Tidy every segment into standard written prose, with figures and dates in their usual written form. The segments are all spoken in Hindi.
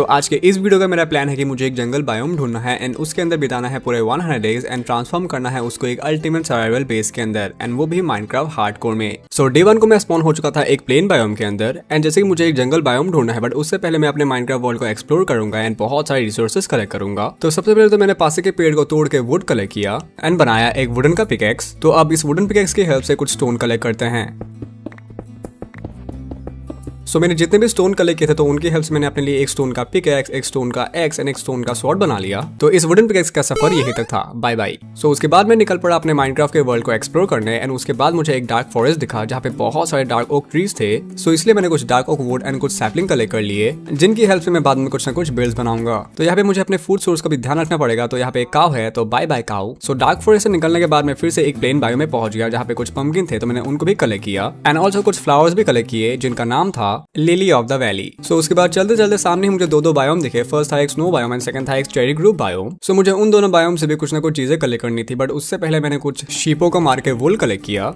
आज के इस वीडियो का मेरा प्लान है कि मुझे एक जंगल बायोम ढूंढना है एंड उसके अंदर बिताना है पूरे 100 डेज एंड ट्रांसफॉर्म करना है उसको एक अल्टीमेट सर्वाइवल बेस के अंदर एंड वो भी माइनक्राफ्ट हार्डकोर में। डे 1 को मैं स्पॉन हो चुका था एक प्लेन बायोम के अंदर एंड जैसे कि मुझे एक जंगल बायोम ढूंढना है, बट उससे पहले मैं अपने माइनक्राफ्ट वर्ल्ड को एक्सप्लोर करूंगा एंड बहुत सारे रिसोर्सेज कलेक्ट करूंगा। तो सबसे पहले तो मैंने पासे के पेड़ को तोड़ के वुड कलेक्ट किया एंड बनाया एक वुडन का पिकेक्स। तो अब इस वुडन पिकेक्स की हेल्प से कुछ स्टोन कलेक्ट करते हैं। मैंने जितने भी स्टोन कलेक्ट किए थे तो उनकी हेल्प से मैंने अपने लिए एक स्टोन का पिकैक्स, एक स्टोन का एक्स एंड एक स्टोन का स्वॉर्ड बना लिया। तो इस वुडन पिकैक्स का सफर यही तक था, बाय बाय। उसके बाद मैं निकल पड़ा अपने माइनक्राफ्ट के वर्ल्ड को एक्सप्लोर करने एंड उसके बाद मुझे एक डार्क फॉरेस्ट दिखा जहाँ पे बहुत सारे डार्क ओक ट्रीज थे। इसलिए मैंने कुछ डार्क ओक वुड एंड कुछ सैपलिंग कलेक्ट कर लिए जिनकी हेल्प से मैं बाद में कुछ ना कुछ बिल्ड्स बनाऊंगा। तो यहाँ पे मुझे अपने फूड सोर्स का भी ध्यान रखना पड़ेगा। तो यहाँ पे एक काव है, तो बाय बाय काव। डार्क फॉरेस्ट से निकलने के बाद मैं फिर से एक प्लेन बायो में पहुंच गया जहाँ पे कुछ पंपकिन थे, तो मैंने उनको भी कलेक्ट किया एंड ऑल्सो कुछ फ्लावर्स भी कलेक्ट किए जिनका नाम था लिली ऑफ द वैली। उसके बाद चलते चलते सामने ही मुझे दो बायोम दिखे। फर्स्ट था एक स्नो बायोम एंड सेकंड था एक चेरी ग्रुप बायोम। मुझे उन दोनों बायोम से भी कुछ ना कुछ चीजें कलेक्ट करनी थी, बट उससे पहले मैंने कुछ शीपों को मार के वुल कलेक्ट किया।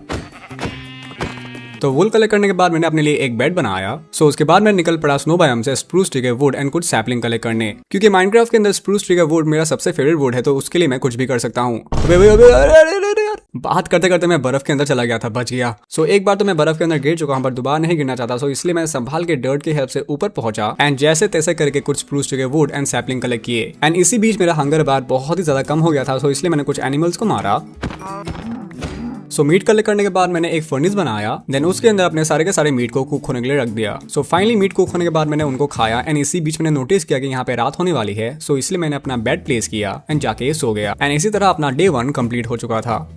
तो वुल कलेक्ट करने के बाद मैंने अपने लिए एक बेड बनाया। उसके बाद मैं निकल पड़ा स्नो बायोम से स्प्रूस ट्री के वुड एंड कुछ सैपलिंग कलेक्ट करने, क्योंकि माइनक्राफ्ट के अंदर स्प्रूस ट्री का वुड मेरा सबसे फेवरेट वुड है। तो उसके लिए मैं कुछ भी कर सकता हूँ। बात करते करते मैं बर्फ के अंदर चला गया था, बच गया। एक बार तो मैं बर्फ के अंदर गिर चुका हूँ, पर दोबारा नहीं गिरना चाहता। इसलिए मैं संभाल के डर्ट की हेल्प से ऊपर पहुंचा एंड जैसे तैसे करके कुछ स्प्रूस ट्री के वुड एंड सैपलिंग कलेक्ट किए एंड इसी बीच मेरा हंगर बार बहुत ही ज्यादा कम हो गया था। इसलिए मैंने कुछ एनिमल्स को मारा। मीट कलेक्ट करने के बाद मैंने एक फर्नेस बनाया, देन उसके अंदर अपने सारे के सारे मीट को कुक होने के लिए रख दिया। फाइनली मीट कुक होने के बाद मैंने उनको खाया एंड इसी बीच मैंने नोटिस किया कि यहाँ पे रात होने वाली है। इसलिए मैंने अपना बेड प्लेस किया एंड जाके सो गया एंड इसी तरह अपना डे 1 कंप्लीट हो चुका था।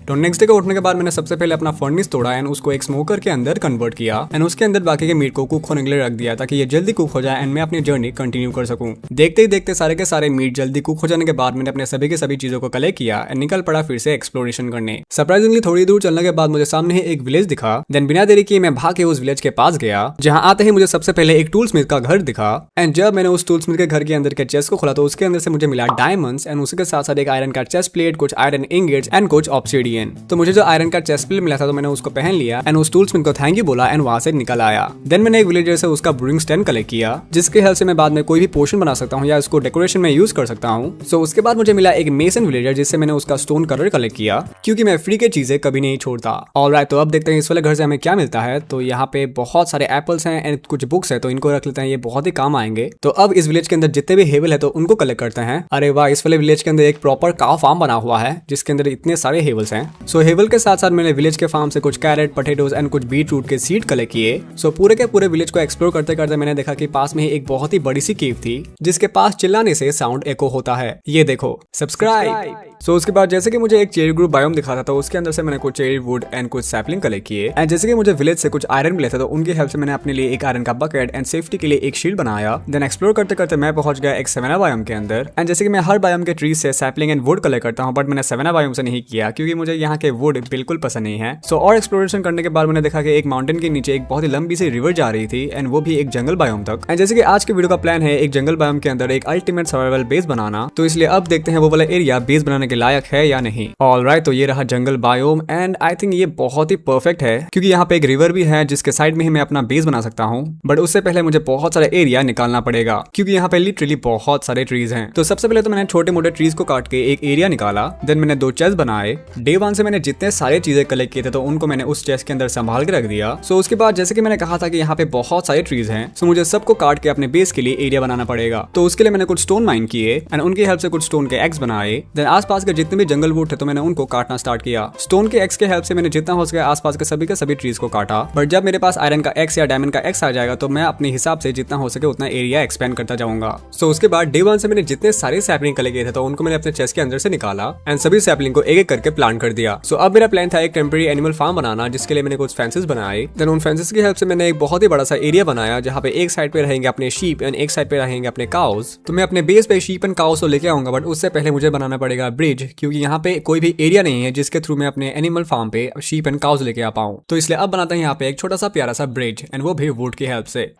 तो नेक्स्ट डे को उठने के बाद मैंने सबसे पहले अपना फर्नेस तोड़ा एंड उसको एक स्मोकर के अंदर कन्वर्ट किया एंड उसके अंदर बाकी के मीट को कुक होने के लिए रख दिया ताकि ये जल्दी कुक हो जाए एंड मैं अपनी जर्नी कंटिन्यू कर सकूं। देखते ही देखते सारे के सारे मीट जल्दी कुक हो जाने के बाद मैंने अपने सभी के सभी चीजों को कलेक्ट किया एंड निकल पड़ा फिर से एक्सप्लोरेशन करने। सरप्राइजिंगली थोड़ी दूर चलने के बाद मुझे सामने ही एक विलेज दिखा। देन बिना देरी किए मैं भाग के उस विलेज के पास गया, जहाँ आते ही मुझे सबसे पहले एक टूल स्मिथ का घर दिखा एंड जब मैंने उस टूल स्मिथ के घर के अंदर के चेस्ट को खोला तो उसके अंदर से मुझे मिला डायमंड्स एंड उसके साथ साथ एक आयरन का चेस्ट प्लेट, कुछ आयरन इंगेट्स एंड कुछ ऑब्सिडियन। तो मुझे जो आयरन का चेस्ट प्लेट मिला था तो मैंने उसको पहन लिया एंड उस टूल्समैन को थैंक यू बोला एंड वहां से निकल आया। देन मैंने एक विलेजर से उसका ब्रूइंग स्टैंड कलेक्ट किया जिसके हेल्प से मैं बाद में कोई भी पोशन बना सकता हूँ या इसको डेकोरेशन में यूज कर सकता हूँ। उसके बाद मुझे मिला एक मेसन विलेजर जिससे मैंने उसका स्टोन कलर कलेक्ट किया, क्योंकि मैं फ्री के चीजें कभी नहीं छोड़ता। ऑलराइट, तो अब देखते हैं इस वाले घर से हमें क्या मिलता है। तो यहाँ पे बहुत सारे एप्पल्स हैं एंड कुछ बुक्स है, तो इनको रख लेते हैं, ये बहुत ही काम आएंगे। तो अब इस विलेज के अंदर जितने भी हेवल है तो उनको कलेक्ट करते हैं। अरे वाह, इस वाले विलेज के अंदर एक प्रॉपर काव फार्म बना हुआ है जिसके अंदर इतने सारे हेवल्स हैं। हेवल के साथ साथ मैंने विलेज के फार्म से कुछ कैरेट, पोटैटोज एंड कुछ बीट रूट के सीड कलेक्ट किए। पूरे के पूरे विलेज को एक्सप्लोर करते करते मैंने देखा कि पास में ही एक बहुत ही बड़ी सी केव थी जिसके पास चिल्लाने से साउंड एको होता है। ये देखो, सब्सक्राइब। उसके बाद जैसे कि मुझे एक चेरी ग्रुप बायोम दिखा था तो उसके अंदर से मैंने कुछ चेरी वुड एंड कुछ सैपलिंग कलेक्ट किए एंड जैसे कि मुझे विलेज से कुछ आयरन मिले थे तो उनकी हेल्प से मैंने अपने लिए एक आयरन का बकेट एंड सेफ्टी के लिए एक शील्ड बनाया। देन एक्सप्लोर करते करते मैं पहुंच गया एक सेवेना बायोम के अंदर एंड जैसे कि मैं हर बायोम के ट्री से सैपलिंग एंड वुड कलेक्ट करता हूं, बट मैंने सेवेना बायोम से नहीं किया क्योंकि मुझे यहाँ के वुड बिल्कुल पसंद नहीं है। और एक्सप्लोरेशन करने के बाद मैंने देखा कि एक माउंटेन के नीचे एक बहुत ही लंबी सी रिवर जा रही थी एंड वो भी एक जंगल बायोम तक। एंड जैसे कि आज के वीडियो का प्लान है एक जंगल बायोम के अंदर एक अल्टीमेट सर्वाइवल बेस बनाना, तो इसलिए अब देखते हैं वो वाला एरिया बेस बनाने के लायक है या नहीं। ऑलराइट, तो ये रहा जंगल बायोम एंड आई थिंक ये बहुत ही परफेक्ट है क्योंकि यहाँ पे एक रिवर भी है जिसके साइड में ही मैं अपना बेस बना सकता हूँ। बट उससे पहले मुझे बहुत सारा एरिया निकालना पड़ेगा क्योंकि यहाँ पे लिटरली बहुत सारे ट्रीज हैं। तो सबसे पहले तो मैंने छोटे मोटे ट्रीज को काट के एक एरिया निकाला। देन मैंने 2 चेस्ट बनाए। डे 1 से मैंने जितने सारे चीजें कलेक्ट किए थे तो उनको मैंने उस चेस्ट के अंदर संभाल के रख दिया। उसके बाद जैसे कि मैंने कहा था कि यहाँ पे बहुत सारे ट्रीज हैं, मुझे सबको काट के अपने बेस के लिए एरिया बनाना पड़ेगा। तो उसके लिए मैंने कुछ स्टोन माइन किए एंड उनकी हेल्प से कुछ स्टोन के एक्स बनाए। देन आसपास के जितने भी जंगल वुड थे तो मैंने उनको काटना स्टार्ट किया। स्टोन के एक्स के हेल्प से मैंने जितना हो सके आसपास के सभी ट्रीज को काटा। बट जब मेरे पास आयरन का एक्स या डायमंड का एक्स आ जाएगा तो मैं अपने हिसाब से जितना हो सके उतना एरिया एक्सपेंड करता जाऊंगा। उसके बाद डे 1 से मैंने जितने सारे सैपलिंग कलेक्ट किए थे तो उनको मैंने अपने चेस्ट के अंदर से निकाला एंड सभी सैपलिंग को एक एक करके प्लांट कर दिया। अब मेरा प्लान था एक टेम्परेरी एनिमल फार्म बनाना जिसके लिए मैंने कुछ फेंसेस बनाए। देन उन फेंसेस की हेल्प से मैंने एक बहुत ही बड़ा सा एरिया बनाया जहाँ पे एक साइड पे रहेंगे अपने शीप एंड एक साइड पे रहेंगे अपने काउस। तो मैं अपने बेस पे शीप एंड काउस को लेके आऊंगा, बट उससे पहले मुझे बनाना पड़ेगा ब्रिज क्योंकि यहाँ पे कोई भी एरिया नहीं है जिसके थ्रू मैं अपने एनिमल फार्म पे शीप एंड काउस लेके आ पाऊं। तो इसलिए अब बनाते हैं यहाँ पे एक छोटा सा प्यारा सा ब्रिज एंड वो भी वुड की हेल्प से।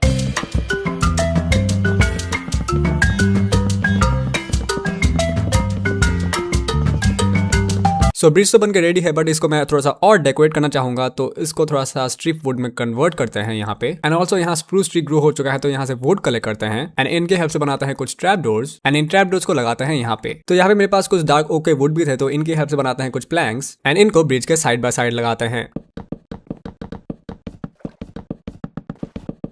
सो ब्रिज तो बनकर रेडी है, बट इसको मैं थोड़ा सा और डेकोरेट करना चाहूंगा, तो इसको थोड़ा सा स्ट्रिप वुड में कन्वर्ट करते हैं यहाँ पे। एंड ऑल्सो यहाँ स्प्रूस ट्री ग्रो हो चुका है, तो यहाँ से वुड कलेक्ट करते हैं एंड इनके हेल्प से बनाते हैं कुछ trap doors and in trap doors को लगाते हैं यहाँ पे। तो यहाँ पे मेरे पास कुछ डार्क ओक के वुड भी थे, तो इनकी हेल्प से बनाते हैं कुछ प्लैंक्स एंड इनको ब्रिज के साइड बाय साइड लगाते हैं।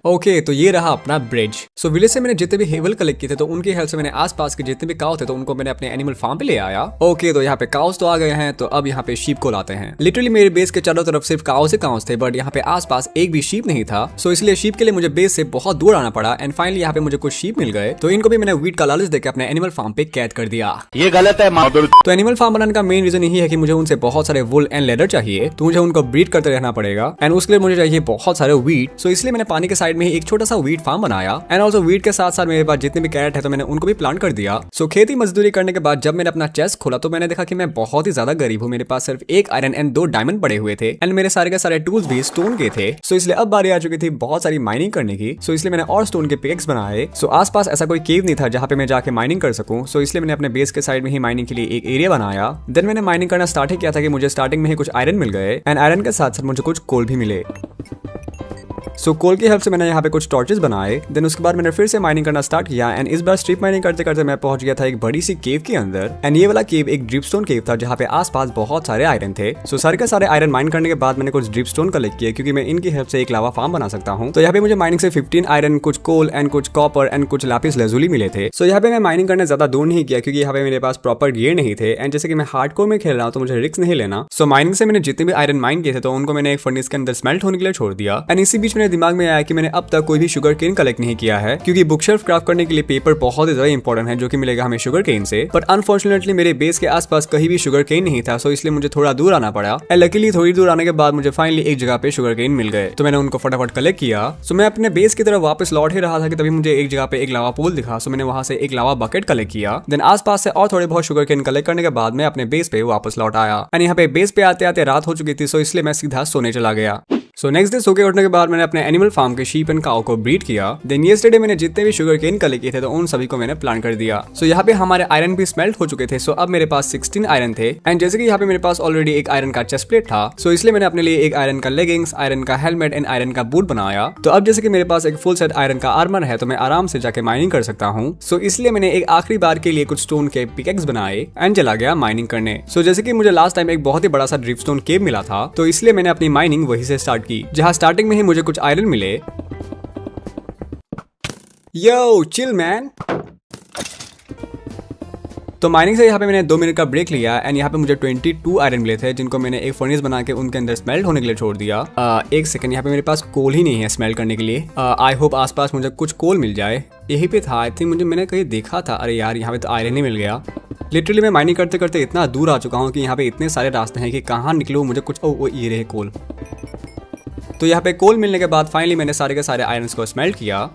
ओके तो ये रहा अपना ब्रिज। सो विलेज से मैंने जितने भी हेवल कलेक्ट किए थे, तो उनकी हेल्प से मैंने आसपास के जितने भी काउ थे, तो उनको मैंने अपने एनिमल फार्म पे ले आया। ओके तो यहाँ पे काउस तो आ गए हैं, तो अब यहाँ पे शीप को लाते हैं। लिटरली मेरे बेस के चारों तरफ सिर्फ काउस थे, बट यहाँ पे आसपास एक भी शीप नहीं था। सो इसलिए शीप के लिए मुझे बेस से बहुत दूर आना पड़ा एंड फाइनली यहाँ पे मुझे कुछ शीप मिल गए, तो इनको भी मैंने वीट का लालच देकर अपने एनिमल फार्म पे कैद कर दिया। ये गलत है। तो एनिमल फार्म बनाने का मेन रीजन यही है कि मुझे उनसे बहुत सारे वुल एंड लेदर चाहिए, तो मुझे उनको ब्रीड करते रहना पड़ेगा एंड उसके लिए मुझे चाहिए बहुत सारे वीट। सो इसलिए मैंने पानी के साइड में ही एक छोटा सा वीट फार्म बनाया एंड ऑल्सो वीट के साथ साथ मेरे पास जितने भी कैरेट है, तो मैंने उनको भी प्लांट कर दिया। सो खेती मजदूरी करने के बाद जब मैंने अपना चेस्ट खोला, तो मैंने देखा कि मैं बहुत ही ज्यादा गरीब हूँ। मेरे पास सिर्फ एक आयरन एंड 2 डायमंड पड़े हुए थे एंड मेरे सारे के सारे टूल्स भी स्टोन के थे। सो इसलिए अब बारी आ चुकी थी बहुत सारी माइनिंग करने की। सो इसलिए मैंने और स्टोन के पिकेक्स बनाए। सो आसपास ऐसा कोई केव नहीं था जहाँ पे मैं जाके माइनिंग कर सकूं। सो इसलिए मैंने अपने बेस के साइड में ही माइनिंग के लिए एक एरिया बनाया। देन मैंने माइनिंग करना स्टार्ट ही किया था कि मुझे स्टार्टिंग में ही कुछ आयरन मिल गए एंड आयरन के साथ साथ मुझे कुछ कोल भी मिले। सो कोल की हेल्प से मैंने यहाँ पे कुछ टॉर्चेस बनाए। देन उसके बाद मैंने फिर से माइनिंग करना स्टार्ट किया एंड इस बार स्ट्रिप माइनिंग करते करते मैं पहुंच गया था एक बड़ी सी केव के अंदर एंड ये वाला केव एक ड्रिपस्टोन केव था जहाँ पे आसपास बहुत सारे आयरन थे। सो सारे के सारे आयरन माइन करने के बाद मैंने कुछ ड्रिपस्टोन कलेक्ट किए, क्योंकि मैं इनकी हेल्प से एक लावा फार्म बना सकता हूँ। तो यहाँ पे मुझे माइनिंग से 15 आयरन, कुछ कोल एंड कुछ कॉपर एंड कुछ लापिस लेजुली मिले थे। सो यहाँ पे मैं माइनिंग करने ज्यादा दूर नहीं किया, क्योंकि यहाँ पे मेरे पास प्रॉपर गियर नहीं थे एंड जैसे कि मैं हार्डकोर में खेल रहा हूँ, तो मुझे रिस्क नहीं लेना। सो माइनिंग से मैंने जितने भी आयरन माइन किए थे, तो उनको मैंने एक फर्नेस के अंदर स्मेल्ट होने के लिए छोड़ दिया एंड इसी बीच मेरे दिमाग में आया कि मैंने अब तक कोई भी शुगर केन कलेक्ट नहीं किया है, क्योंकि बुक शेल्फ क्राफ्ट करने के लिए पेपर बहुत ही ज्यादा इंपॉर्टेंट है, जो कि मिलेगा हमें शुगर केन से। बट अनफॉर्चुनेटली मेरे बेस के आसपास कहीं भी शुगर केन नहीं था, सो इसलिए मुझे थोड़ा दूर आना पड़ा एंड लकीली थोड़ी दूर आने के बाद मुझे फाइनली एक जगह पे शुगर केन मिल गए, तो मैंने उनको फटाफट कलेक्ट किया। सो मैं अपने बेस की तरफ वापस लौट ही रहा था कि तभी मुझे एक जगह पे एक लावा पूल दिखा। सो मैंने वहां से एक लावा बकेट कलेक्ट किया। देन आसपास से और थोड़े बहुत शुगर केन कलेक्ट करने के बाद मैं अपने बेस पे वापस लौट आया एंड यहाँ पे बेस पे आते आते रात हो चुकी थी, सो इसलिए मैं सीधा सोने चला गया। सो नेक्स्ट डे सो के उठने के बाद मैंने अपने एनिमल फार्म के शीप एंड काउ को ब्रीड किया। देन येस्टरडे मैंने जितने भी शुगर केन कलेक्ट किए थे, तो उन सभी को मैंने प्लांट कर दिया। सो यहाँ पे हमारे आयरन भी स्मेल्ट हो चुके थे। सो अब मेरे पास 16 आयरन थे एंड जैसे कि यहाँ पे मेरे पास ऑलरेडी एक आयरन का चेस्ट प्लेट था, सो इसलिए मैंने अपने लिए एक आयरन का लेगिंग्स, आयरन का हेलमेट एंड आयरन का बूट बनाया। तो अब जैसे कि मेरे पास एक फुल सेट आयरन का आर्मर है, तो मैं आराम से जाके माइनिंग कर सकता हूँ। सो इसलिए मैंने एक आखिरी बार के लिए कुछ स्टोन के पिकेक्स बनाए एंड चला गया माइनिंग करने। सो जैसे कि मुझे लास्ट टाइम एक बहुत ही बड़ा सा ड्रिपस्टोन केव मिला था, तो इसलिए मैंने अपनी माइनिंग वहीं से स्टार्ट की, जहाँ स्टार्टिंग में ही मुझे कुछ आयरन मिले। यो चिल मैन। तो माइनिंग से यहाँ पे मैंने 2 मिनट का ब्रेक लिया एंड यहाँ पे मुझे 22 आयरन मिले थे, जिनको मैंने एक फर्नेस बना के उनके अंदर स्मेल्ट होने के लिए छोड़ दिया। एक सेकंड, यहाँ पे मेरे पास कोल ही नहीं है स्मेल्ट करने के लिए। आई होप आसपास मुझे कुछ कोल मिल जाए। यही पे था, आई थिंक मैंने कहीं देखा था। अरे यार, यहाँ पे तो आयरन ही मिल गया। लिटरली मैं माइनिंग करते करते इतना दूर आ चुका हूँ कि यहाँ पे इतने सारे रास्ते हैं कि कहाँ निकलूँ मुझे कुछ। ओ ये रहे कोल। तो यहाँ पे कोल मिलने के बाद फाइनली मैंने सारे के सारे आयरन्स को स्मेल्ट किया।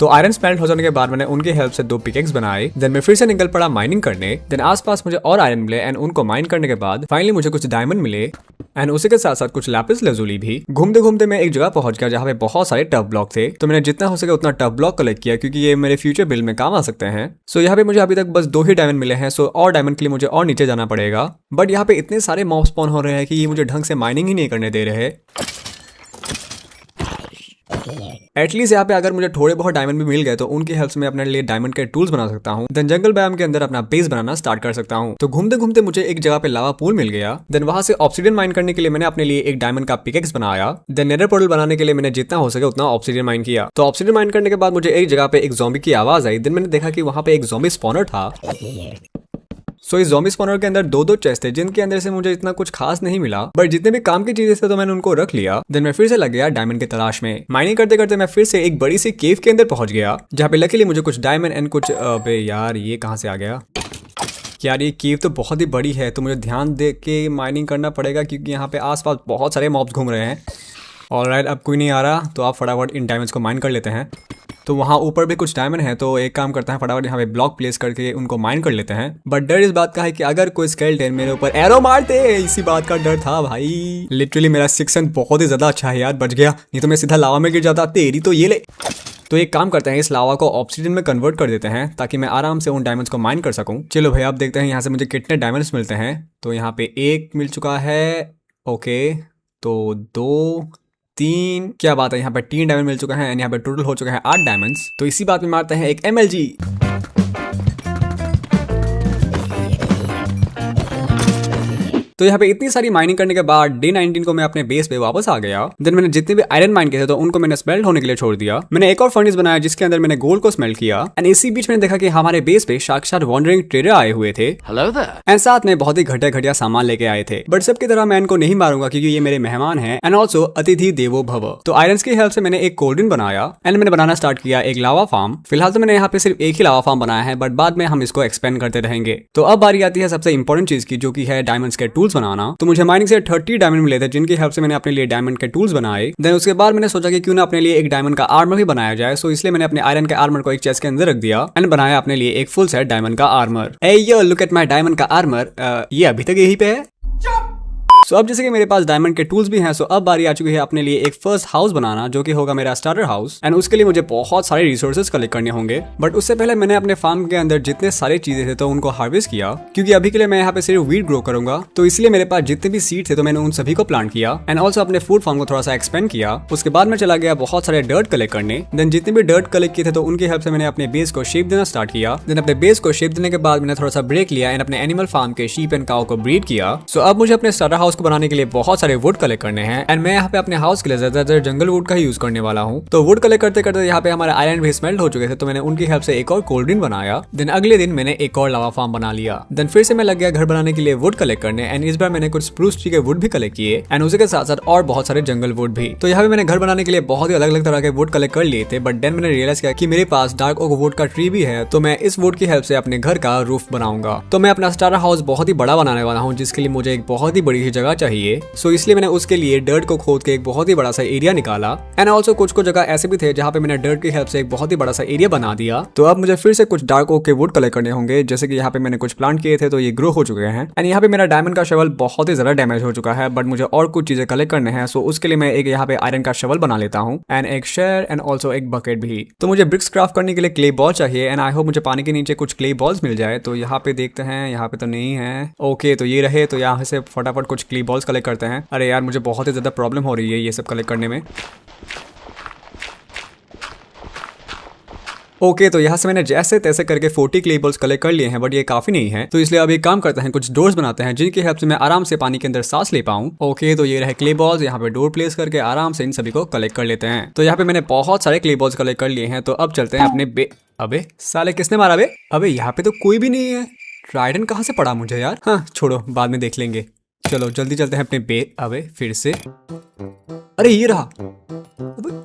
तो आयरन स्मेल्ट हो जाने के बाद मैंने उनके हेल्प से 2 पिकेक्स बनाए। देन मैं फिर से निकल पड़ा माइनिंग करने। देन आसपास मुझे और आयरन मिले एंड उनको माइन करने के बाद फाइनली मुझे कुछ डायमंड मिले एंड उसी के साथ साथ कुछ लैपिस लैजुली भी। घूमते घूमते मैं एक जगह पहुंच गया जहाँ पे बहुत सारे टफ ब्लॉक थे, तो मैंने जितना हो सके उतना टफ ब्लॉक कलेक्ट किया, क्योंकि ये मेरे फ्यूचर बिल्ड में काम आ सकते हैं। सो यहाँ पे मुझे अभी तक बस 2 ही डायमंड मिले हैं। सो और डायमंड के लिए मुझे और नीचे जाना पड़ेगा, बट यहाँ पे इतने सारे मॉब स्पॉन हो रहे हैं कि ये मुझे ढंग से माइनिंग ही नहीं करने दे रहे। एटलीस्ट यहाँ पे अगर मुझे थोड़े बहुत डायमंड भी मिल गए, तो उनकी हेल्प से मैं अपने लिए डायमंड के टूल्स बना सकता हूँ। देन जंगल बायोम के अंदर अपना बेस बनाना स्टार्ट कर सकता हूँ। तो घूमते घूमते मुझे एक जगह पे लावा पूल मिल गया। देन वहां से ऑब्सिडियन माइन करने के लिए मैंने अपने लिए एक डायमंड का पिकेक्स बनाया। देन नेदर पोर्टल बनाने के लिए मैंने जितना हो सके उतना ऑब्सिडियन माइन किया। तो ऑब्सिडियन माइन करने के बाद मुझे एक जगह पे एक ज़ॉम्बी की आवाज आई। देन मैंने देखा कि वहां पे एक ज़ॉम्बी स्पॉनर था। सो इस ज़ॉम्बी स्पॉनर के अंदर 2 चेस्ट थे, जिनके अंदर से मुझे इतना कुछ खास नहीं मिला, बट जितने भी काम की चीजें थे तो मैंने उनको रख लिया। देन मैं फिर से लग गया डायमंड की तलाश में। माइनिंग करते करते मैं फिर से एक बड़ी सी केव के अंदर पहुंच गया, जहाँ पे लकीली मुझे कुछ डायमंड एंड कुछ अबे यार ये कहाँ से आ गया यार। ये केव तो बहुत ही बड़ी है, तो मुझे ध्यान दे के माइनिंग करना पड़ेगा, क्योंकि यहाँ पे आसपास बहुत सारे मॉब्स घूम रहे हैं। ऑलराइट, अब कोई नहीं आ रहा, तो आप फटाफट इन डायमंड्स को माइन कर लेते हैं। तो वहाँ ऊपर भी कुछ डायमंड है, तो एक काम करते हैं, फटाफट यहाँ पे ब्लॉक प्लेस करके उनको माइन कर लेते हैं। बट डर इस बात का है कि अगर कोई स्केलेटन मेरे ऊपर एरो मार दे, इसी बात का डर था भाई। लिटरली मेरा 6 बहुत ही ज्यादा अच्छा है यार, बच गया, नहीं तो मैं सीधा लावा में गिर जाता। तेरी तो ये ले। तो एक काम करते हैं, इस लावा को ऑब्सीडियन में कन्वर्ट कर देते हैं ताकि मैं आराम से उन डायमंड्स को माइन कर सकूं। चलो भाई, अब देखते हैं यहाँ से मुझे कितने डायमंड्स मिलते हैं। तो यहाँ पे 1 मिल चुका है, ओके, तो 2, 3, क्या बात है, यहाँ पे 3 डायमंड मिल चुका है एंड यहाँ पे टोटल हो चुका है 8 डायमंड्स। तो इसी बात में मारते हैं एक MLG। तो यहाँ पे इतनी सारी माइनिंग करने के बाद डे 19 को मैं अपने बेस पे वापस आ गया। देन मैंने जितने भी आयरन माइन किए थे तो उनको मैंने स्मेल्ट होने के लिए छोड़ दिया। मैंने एक और फर्नेस बनाया जिसके अंदर मैंने गोल्ड को स्मेल्ट किया एंड इसी बीच मैंने देखा कि हमारे बेस पे साक्षात वॉन्डरिंग ट्रेडर आए हुए थे। Hello there. एंड साथ में बहुत ही घटिया सामान लेके आए थे, बट सबकी तरह मैं इनको नहीं मारूंगा क्योंकि ये मेरे मेहमान हैं एंड ऑल्सो अतिथि देवो भव। तो आयरन की हेल्प से मैंने एक कोल्डन बनाया एंड मैंने बनाना स्टार्ट किया एक लावा फार्म। फिलहाल तो मैंने यहाँ पे सिर्फ एक ही लावा फार्म बनाया है, बट बाद में हम इसको एक्सपेंड करते रहेंगे। तो अब बारी आती है सबसे इंपॉर्टेंट चीज की, जो की है डायमंड्स के टूल्स बनाना। तो मुझे माइनिंग से 30 डायमंड मिले थे जिनकी हेल्प से मैंने अपने लिए डायमंड के टूल्स बनाए। देन उसके बाद मैंने सोचा कि क्यों ना अपने लिए एक डायमंड का आर्मर भी बनाया जाए। सो इसलिए मैंने अपने आयरन के आर्मर को एक चेस्ट के अंदर रख दिया एंड बनाया अपने लिए एक फुल सेट डायमंड का armour. A yo, look at my diamond का आर्मर। ये अभी तक यहीं पे है। सो अब जैसे कि मेरे पास डायमंड के टूल्स भी हैं, सो अब बारी आ चुकी है अपने लिए एक फर्स्ट हाउस बनाना, जो कि होगा मेरा स्टार्टर हाउस। एंड उसके लिए मुझे बहुत सारे रिसोर्सेज कलेक्ट करने होंगे, बट उससे पहले मैंने अपने फार्म के अंदर जितने सारे चीजें थे तो उनको हार्वेस्ट किया, क्योंकि अभी के लिए मैं यहाँ पे सिर्फ वीट ग्रो करूंगा। तो इसलिए मेरे पास जितने भी सीड थे तो मैंने उन सभी को प्लांट किया एंड ऑल्सो अपने फूड फार्म को थोड़ा सा एक्सपेंड किया। उसके बाद मैं चला गया बहुत सारे डर्ट कलेक्ट करने। देन जितने भी डर्ट कलेक्ट किए थे तो उनकी हेल्प से मैंने अपने बेस को शेप देना स्टार्ट किया। देन अपने बेस को शेप देने के बाद मैंने थोड़ा सा ब्रेक लिया एंड अपने एनिमल फार्म के शीप एंड काउ को ब्रीड किया। सो अब मुझे अपने स्टार्टर हाउस को बनाने के लिए बहुत सारे वुड कलेक्ट करने हैं एंड मैं यहाँ पे अपने हाउस के लिए ज्यादातर जंगल वुड का ही यूज करने वाला हूँ। तो वुड कलेक्ट करते करते यहाँ पे हमारे आयरन भी स्मेल्ट हो चुके थे, तो मैंने उनकी हेल्प से एक और कोल्ड्रिन बनाया। देन अगले दिन मैंने एक और लावा फार्म बना लिया। देन फिर से मैं लग गया घर बनाने के लिए वुड कलेक्ट करने एंड इस बार मैंने कुछ स्प्रूस ट्री के वुड भी कलेक्ट किए एंड उसी के साथ साथ और बहुत सारे जंगल वुड भी। तो यहाँ पे मैंने घर बनाने के लिए बहुत ही अलग अलग तरह के वुड कलेक्ट कर लिए थे, बट देन मैंने रियलाइज किया कि मेरे पास डार्क ओक वुड का ट्री भी है, तो मैं इस वुड की हेल्प से अपने घर का रूफ बनाऊंगा। तो मैं अपना स्टार्टर हाउस बहुत ही बड़ा बनाने वाला हूँ, जिसके लिए मुझे एक बहुत ही बड़ी जगह चाहिए। सो इसलिए मैंने उसके लिए डर्ट को खोद के एक बहुत ही बड़ा सा एरिया निकाला एंड ऑल्सो कुछ जगह ऐसे भी थे जहाँ पे मैंने डर्ट की हेल्प से एक बहुत ही बड़ा सा एरिया बना दिया। तो अब मुझे फिर से कुछ डार्क ओक के वुड कलेक्ट करने होंगे, जैसे कि यहाँ पे मैंने कुछ प्लांट किए थे तो ये ग्रो हो चुके हैं एंड यहाँ पे मेरा डायमंड का शवल बहुत ही ज्यादा डैमेज हो चुका है, बट मुझे और कुछ चीजें कलेक्ट करने हैं। सो उसके लिए मैं एक यहाँ पे आयरन का शवल बना लेता हूँ एंड एक शेयर एंड ऑल्सो एक बकेट भी। तो मुझे ब्रिक्स क्राफ्ट करने के लिए क्ले बॉल चाहिए एंड आई होप मुझे पानी के नीचे कुछ क्ले बॉल्स मिल जाए। तो यहाँ पे देखते हैं, यहाँ पे तो नहीं है। ओके, तो ये रहे। तो यहाँ से फटाफट कुछ क्ले बॉल्स कलेक्ट करते हैं। अरे यार, मुझे बहुत ही ज्यादा प्रॉब्लम हो रही है ये सब कलेक्ट करने में। ओके, तो यहाँ से मैंने जैसे तैसे करके 40 क्ले बॉल्स कलेक्ट कर लिए हैं, बट ये काफी नहीं है। तो इसलिए अब एक काम करते हैं, कुछ डोर्स बनाते हैं जिनकी हेल्प से मैं आराम से पानी के अंदर सांस ले पाऊं। ओके, तो ये रहे क्ले बॉल्स। यहाँ पे डोर प्लेस करके आराम से इन सभी को कलेक्ट कर लेते हैं। तो यहाँ पे मैंने बहुत सारे क्ले बॉल्स कलेक्ट कर लिए हैं। तो अब चलते हैं अपने अबे साले, किसने मारा बे? अबे यहाँ पे तो कोई भी नहीं है। ट्राइडेंट कहाँ से पड़ा मुझे यार? हाँ छोड़ो, बाद में देख लेंगे। चलो जल्दी चलते हैं अपने अबे फिर से। अरे ये रहा।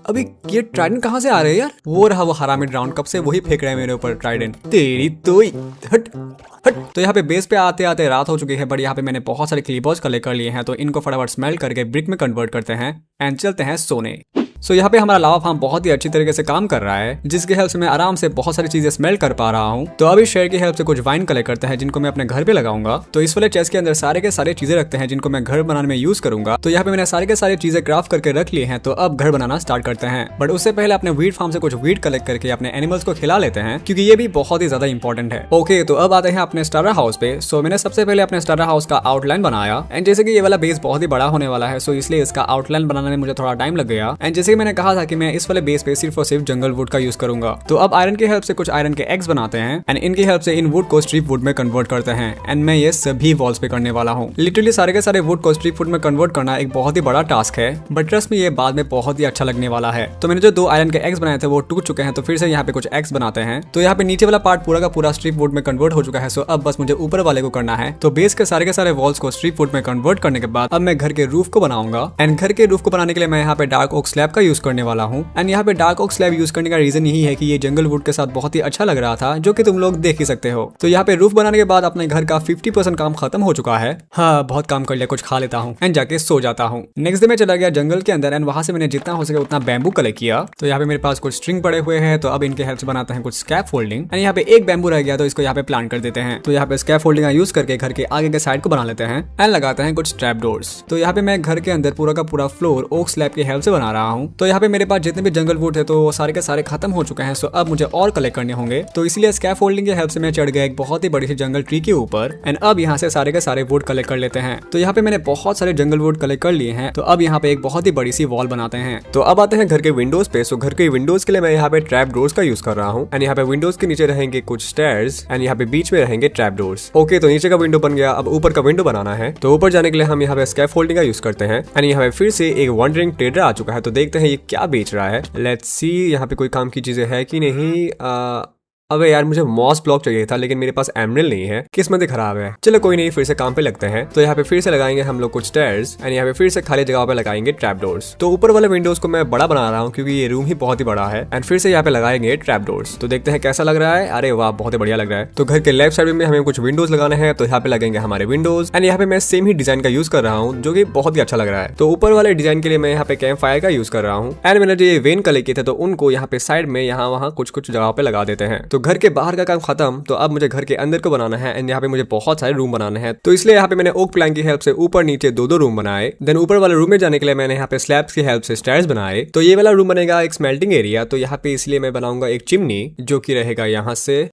अभी ये ट्राइडेंट कहाँ से आ रहे हैं यार? वो रहा, वो हरामी राउंड कप से वही फेंक रहे हैं मेरे ऊपर ट्राइडेंट। तेरी तो हट हट। तो यहाँ पे बेस पे आते आते रात हो चुकी है, बट यहाँ पे मैंने बहुत सारे क्ले बॉल्स कलेक्ट कर लिए हैं। तो इनको फटाफट स्मेल्ट करके ब्रिक में कन्वर्ट करते हैं एंड चलते हैं सोने। सो यहाँ पे हमारा लावा फार्म बहुत ही अच्छी तरीके से काम कर रहा है, जिसकी हेल्प से मैं आराम से बहुत सारी चीजें स्मेल कर पा रहा हूँ। तो अभी शेयर की हेल्प से कुछ वाइन कलेक्ट करते हैं जिनको मैं अपने घर पे लगाऊंगा। तो इस वाले चेस्ट के अंदर सारे के सारे चीजें रखते हैं जिनको मैं घर बनाने में यूज करूंगा। तो यहाँ पे मैंने सारे के सारे चीजें क्राफ्ट करके रख लिए हैं। तो अब घर बनाना स्टार्ट करते हैं, बट उससे पहले अपने वीट फार्म से कुछ वीट कलेक्ट करके अपने एनिमल्स को खिला लेते हैं, क्योंकि ये भी बहुत ही ज्यादा इंपॉर्टेंट है। ओके, तो अब आते हैं अपने स्टार्टर हाउस पे। सो मैंने सबसे पहले अपने स्टार्टर हाउस का आउटलाइन बनाया एंड जैसे कि ये वाला बेस बहुत ही बड़ा होने वाला है, सो इसलिए इसका आउटलाइन बनाने में मुझे थोड़ा टाइम लग गया। एंड जैसे कि मैंने कहा था कि मैं इस वाले बेस पे सिर्फ और सिर्फ जंगल वुड का यूज करूंगा। तो अब आयरन की हेल्प से कुछ आयरन के एग्स बनाते हैं एंड इनकी हेल्प से इन वुड को स्ट्रिप वुड में कन्वर्ट करते हैं एंड मैं ये सभी वॉल्स पे करने वाला हूँ। लिटरली सारे के सारे वुड को स्ट्रिप वुड में कन्वर्ट करना एक बहुत ही बड़ा टास्क है, बट ट्रस्ट में ये बाद में बहुत ही अच्छा लगने वाला है। तो मैंने जो 2 आयरन के एग्स बनाए थे वो टूट चुके हैं, तो फिर से यहाँ पे कुछ एग्स बनाते हैं। तो यहाँ पे नीचे वाला पार्ट पूरा का पूरा स्ट्रिप वुड में कन्वर्ट हो चुका है। सो अब बस मुझे ऊपर वाले को करना है। तो बेस के सारे वॉल्स को स्ट्रिप वुड में कन्वर्ट करने के बाद अब मैं घर के रूफ को बनाऊंगा एंड घर के रूफ को बनाने के लिए मैं यहाँ पे डार्क ओक स्लैब का यूज करने वाला हूँ। एंड यहाँ पे डार्क ओक स्लैब यूज करने का रीजन यही है कि ये जंगल वुड के साथ बहुत ही अच्छा लग रहा था, जो कि तुम लोग देख ही सकते हो। तो यहाँ पे रूफ बनाने के बाद अपने घर का 50% काम खत्म हो चुका है। हाँ, बहुत काम कर लिया, कुछ खा लेता हूँ एंड जाके सो जाता हूँ। नेक्स्ट डे मैं चला गया जंगल के अंदर एंड वहां से मैंने जितना हो सके उतना बैम्बू कलेक्ट किया। तो यहाँ पे मेरे पास कुछ स्ट्रिंग पड़े हुए हैं, तो अब इनके हेल्प से बनाते हैं कुछ स्कैप फोल्डिंग एंड यहाँ पे एक बैम्बू रह गया, तो इसको यहाँ पे प्लांट कर देते हैं। तो यहाँ पे स्कैप फोल्डिंग यूज करके घर के आगे के साइड को बना लेते हैं एंड लगाते हैं कुछ ट्रैप डोर्स। तो यहाँ पे मैं घर के अंदर पूरा का पूरा फ्लोर ओक स्लैब की हेल्प से बना रहा हूँ तो यहाँ पे मेरे पास जितने भी जंगल वुड थे तो वो सारे के सारे खत्म हो चुके हैं। सो अब मुझे और कलेक्ट करने होंगे, तो इसलिए स्कैफ फोल्डिंग की हेल्प से मैं चढ़ गया एक बहुत ही बड़ी सी जंगल ट्री के ऊपर। एंड अब यहाँ से सारे के सारे वुड कलेक्ट कर लेते हैं। तो यहाँ पे मैंने बहुत सारे जंगल वुड कलेक्ट कर लिए हैं। तो अब यहाँ पे एक बहुत ही बड़ी सी वॉल बनाते हैं। तो अब आते हैं घर के विंडोज पे। सो घर के विंडोज के लिए मैं यहाँ पे ट्रैप डोर्स का यूज कर रहा हूँ। एंड यहाँ पे विंडोज के नीचे रहेंगे कुछ स्टेयर्स एंड यहाँ पे बीच में रहेंगे ट्रैप डोर्स। ओके, तो नीचे का विंडो बन गया। अब ऊपर का विंडो बनाना है। तो ऊपर जाने के लिए हम यहाँ पे स्कैफ फोल्डिंग का यूज करते हैं। एंड यहाँ पे फिर से एक वंडरिंग ट्रेडर आ चुका है। तो देखते हैं ये क्या बेच रहा है। लेट्स सी यहाँ पे कोई काम की चीजें है कि नहीं। अबे यार, मुझे मॉस ब्लॉक चाहिए था लेकिन मेरे पास एमरल्ड नहीं है। किस्मत खराब है। चलो कोई नहीं, फिर से काम पे लगते हैं। तो यहाँ पे फिर से लगाएंगे हम लोग कुछ स्टेयर्स एंड यहाँ पे फिर से खाली जगह पे लगाएंगे ट्रैप डोर्स। तो ऊपर वाले विंडोज को मैं बड़ा बना रहा हूँ क्योंकि ये रूम ही बहुत ही बड़ा है। एंड फिर से यहाँ पे लगाएंगे ट्रैप डोर्स। तो देखते हैं कैसा लग रहा है। अरे वाह, बहुत ही बढ़िया लग रहा है। तो घर के लेफ्ट साइड में हमें कुछ विंडोज लगाने हैं। तो यहाँ पे लगेंगे हमारे विंडोज। एंड यहाँ पे मैं सेम ही डिजाइन का यूज कर रहा हूँ जो की बहुत ही अच्छा लग रहा है। तो ऊपर वाले डिजाइन के लिए मैं यहाँ पे कैंप फायर का यूज कर रहा हूँ। एंड मैंने जो ये वेन कलेक्ट किए थे तो उनको यहाँ पे साइड में यहाँ वहाँ कुछ कुछ जगह पे लगा देते हैं। तो घर के बाहर का काम खत्म। तो अब मुझे घर के अंदर को बनाना है। एंड यहाँ पे मुझे बहुत सारे रूम बनाने हैं। तो इसलिए यहाँ पे मैंने ओक प्लैंक की हेल्प से ऊपर नीचे दो रूम बनाए। देन ऊपर वाले रूम में जाने के लिए मैंने यहाँ पे स्लैब्स की हेल्प से स्टेयर्स बनाए। तो ये वाला रूम बनेगा एक स्मेल्टिंग एरिया। तो यहाँ पे इसलिए मैं बनाऊंगा एक चिमनी जो कि रहेगा यहाँ से।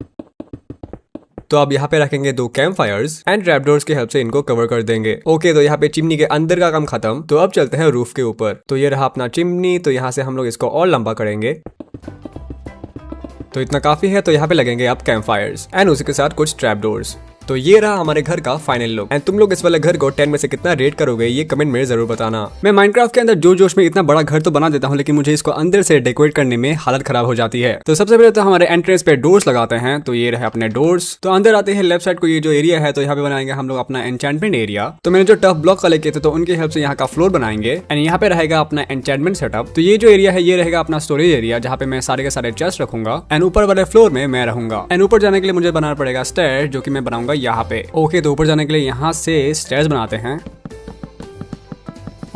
तो अब यहाँ पे रखेंगे 2 camp Fyers and trap doors की हेल्प से इनको कवर कर देंगे। ओके, तो यहाँ पे चिमनी के अंदर का काम खत्म। तो अब चलते हैं रूफ के ऊपर। तो ये रहा अपना चिमनी। तो यहाँ से हम लोग इसको और लंबा करेंगे। तो इतना काफी है। तो यहाँ पे लगेंगे अब कैंप फायर्स एंड उसी के साथ कुछ ट्रैप डोर्स। तो ये रहा हमारे घर का फाइनल लुक। एंड तुम लोग इस वाले घर को 10 में से कितना रेट करोगे ये कमेंट में जरूर बताना। मैं माइनक्राफ्ट के अंदर जोश में इतना बड़ा घर तो बना देता हूँ लेकिन मुझे इसको अंदर से डेकोरेट करने में हालत खराब हो जाती है। तो सबसे पहले तो हमारे एंट्रेंस पे डोर्स लगाते हैं। तो ये रहे अपने डोर्स। तो अंदर आते हैं लेफ्ट साइड को ये जो एरिया है। तो यहाँ पे बनाएंगे हम लोग अपना एन्चेंटमेंट एरिया। तो मैंने जो टफ ब्लॉक कलेक्ट किए थे तो उनकी हेल्प से यहाँ का फ्लोर बनाएंगे। एंड यहाँ पे रहेगा अपना एन्चेंटमेंट सेटअप। तो ये जो एरिया है ये रहेगा अपना स्टोरेज एरिया जहाँ पे मैं सारे के सारे चेस्ट रखूंगा। एंड ऊपर वाले फ्लोर में मैं रहूंगा। एंड ऊपर जाने के लिए मुझे बनाना पड़ेगा स्टेयर जो कि मैं बनाऊंगा यहाँ पे। ओके, तो ऊपर जाने के लिए यहाँ से स्टेयर्स बनाते हैं।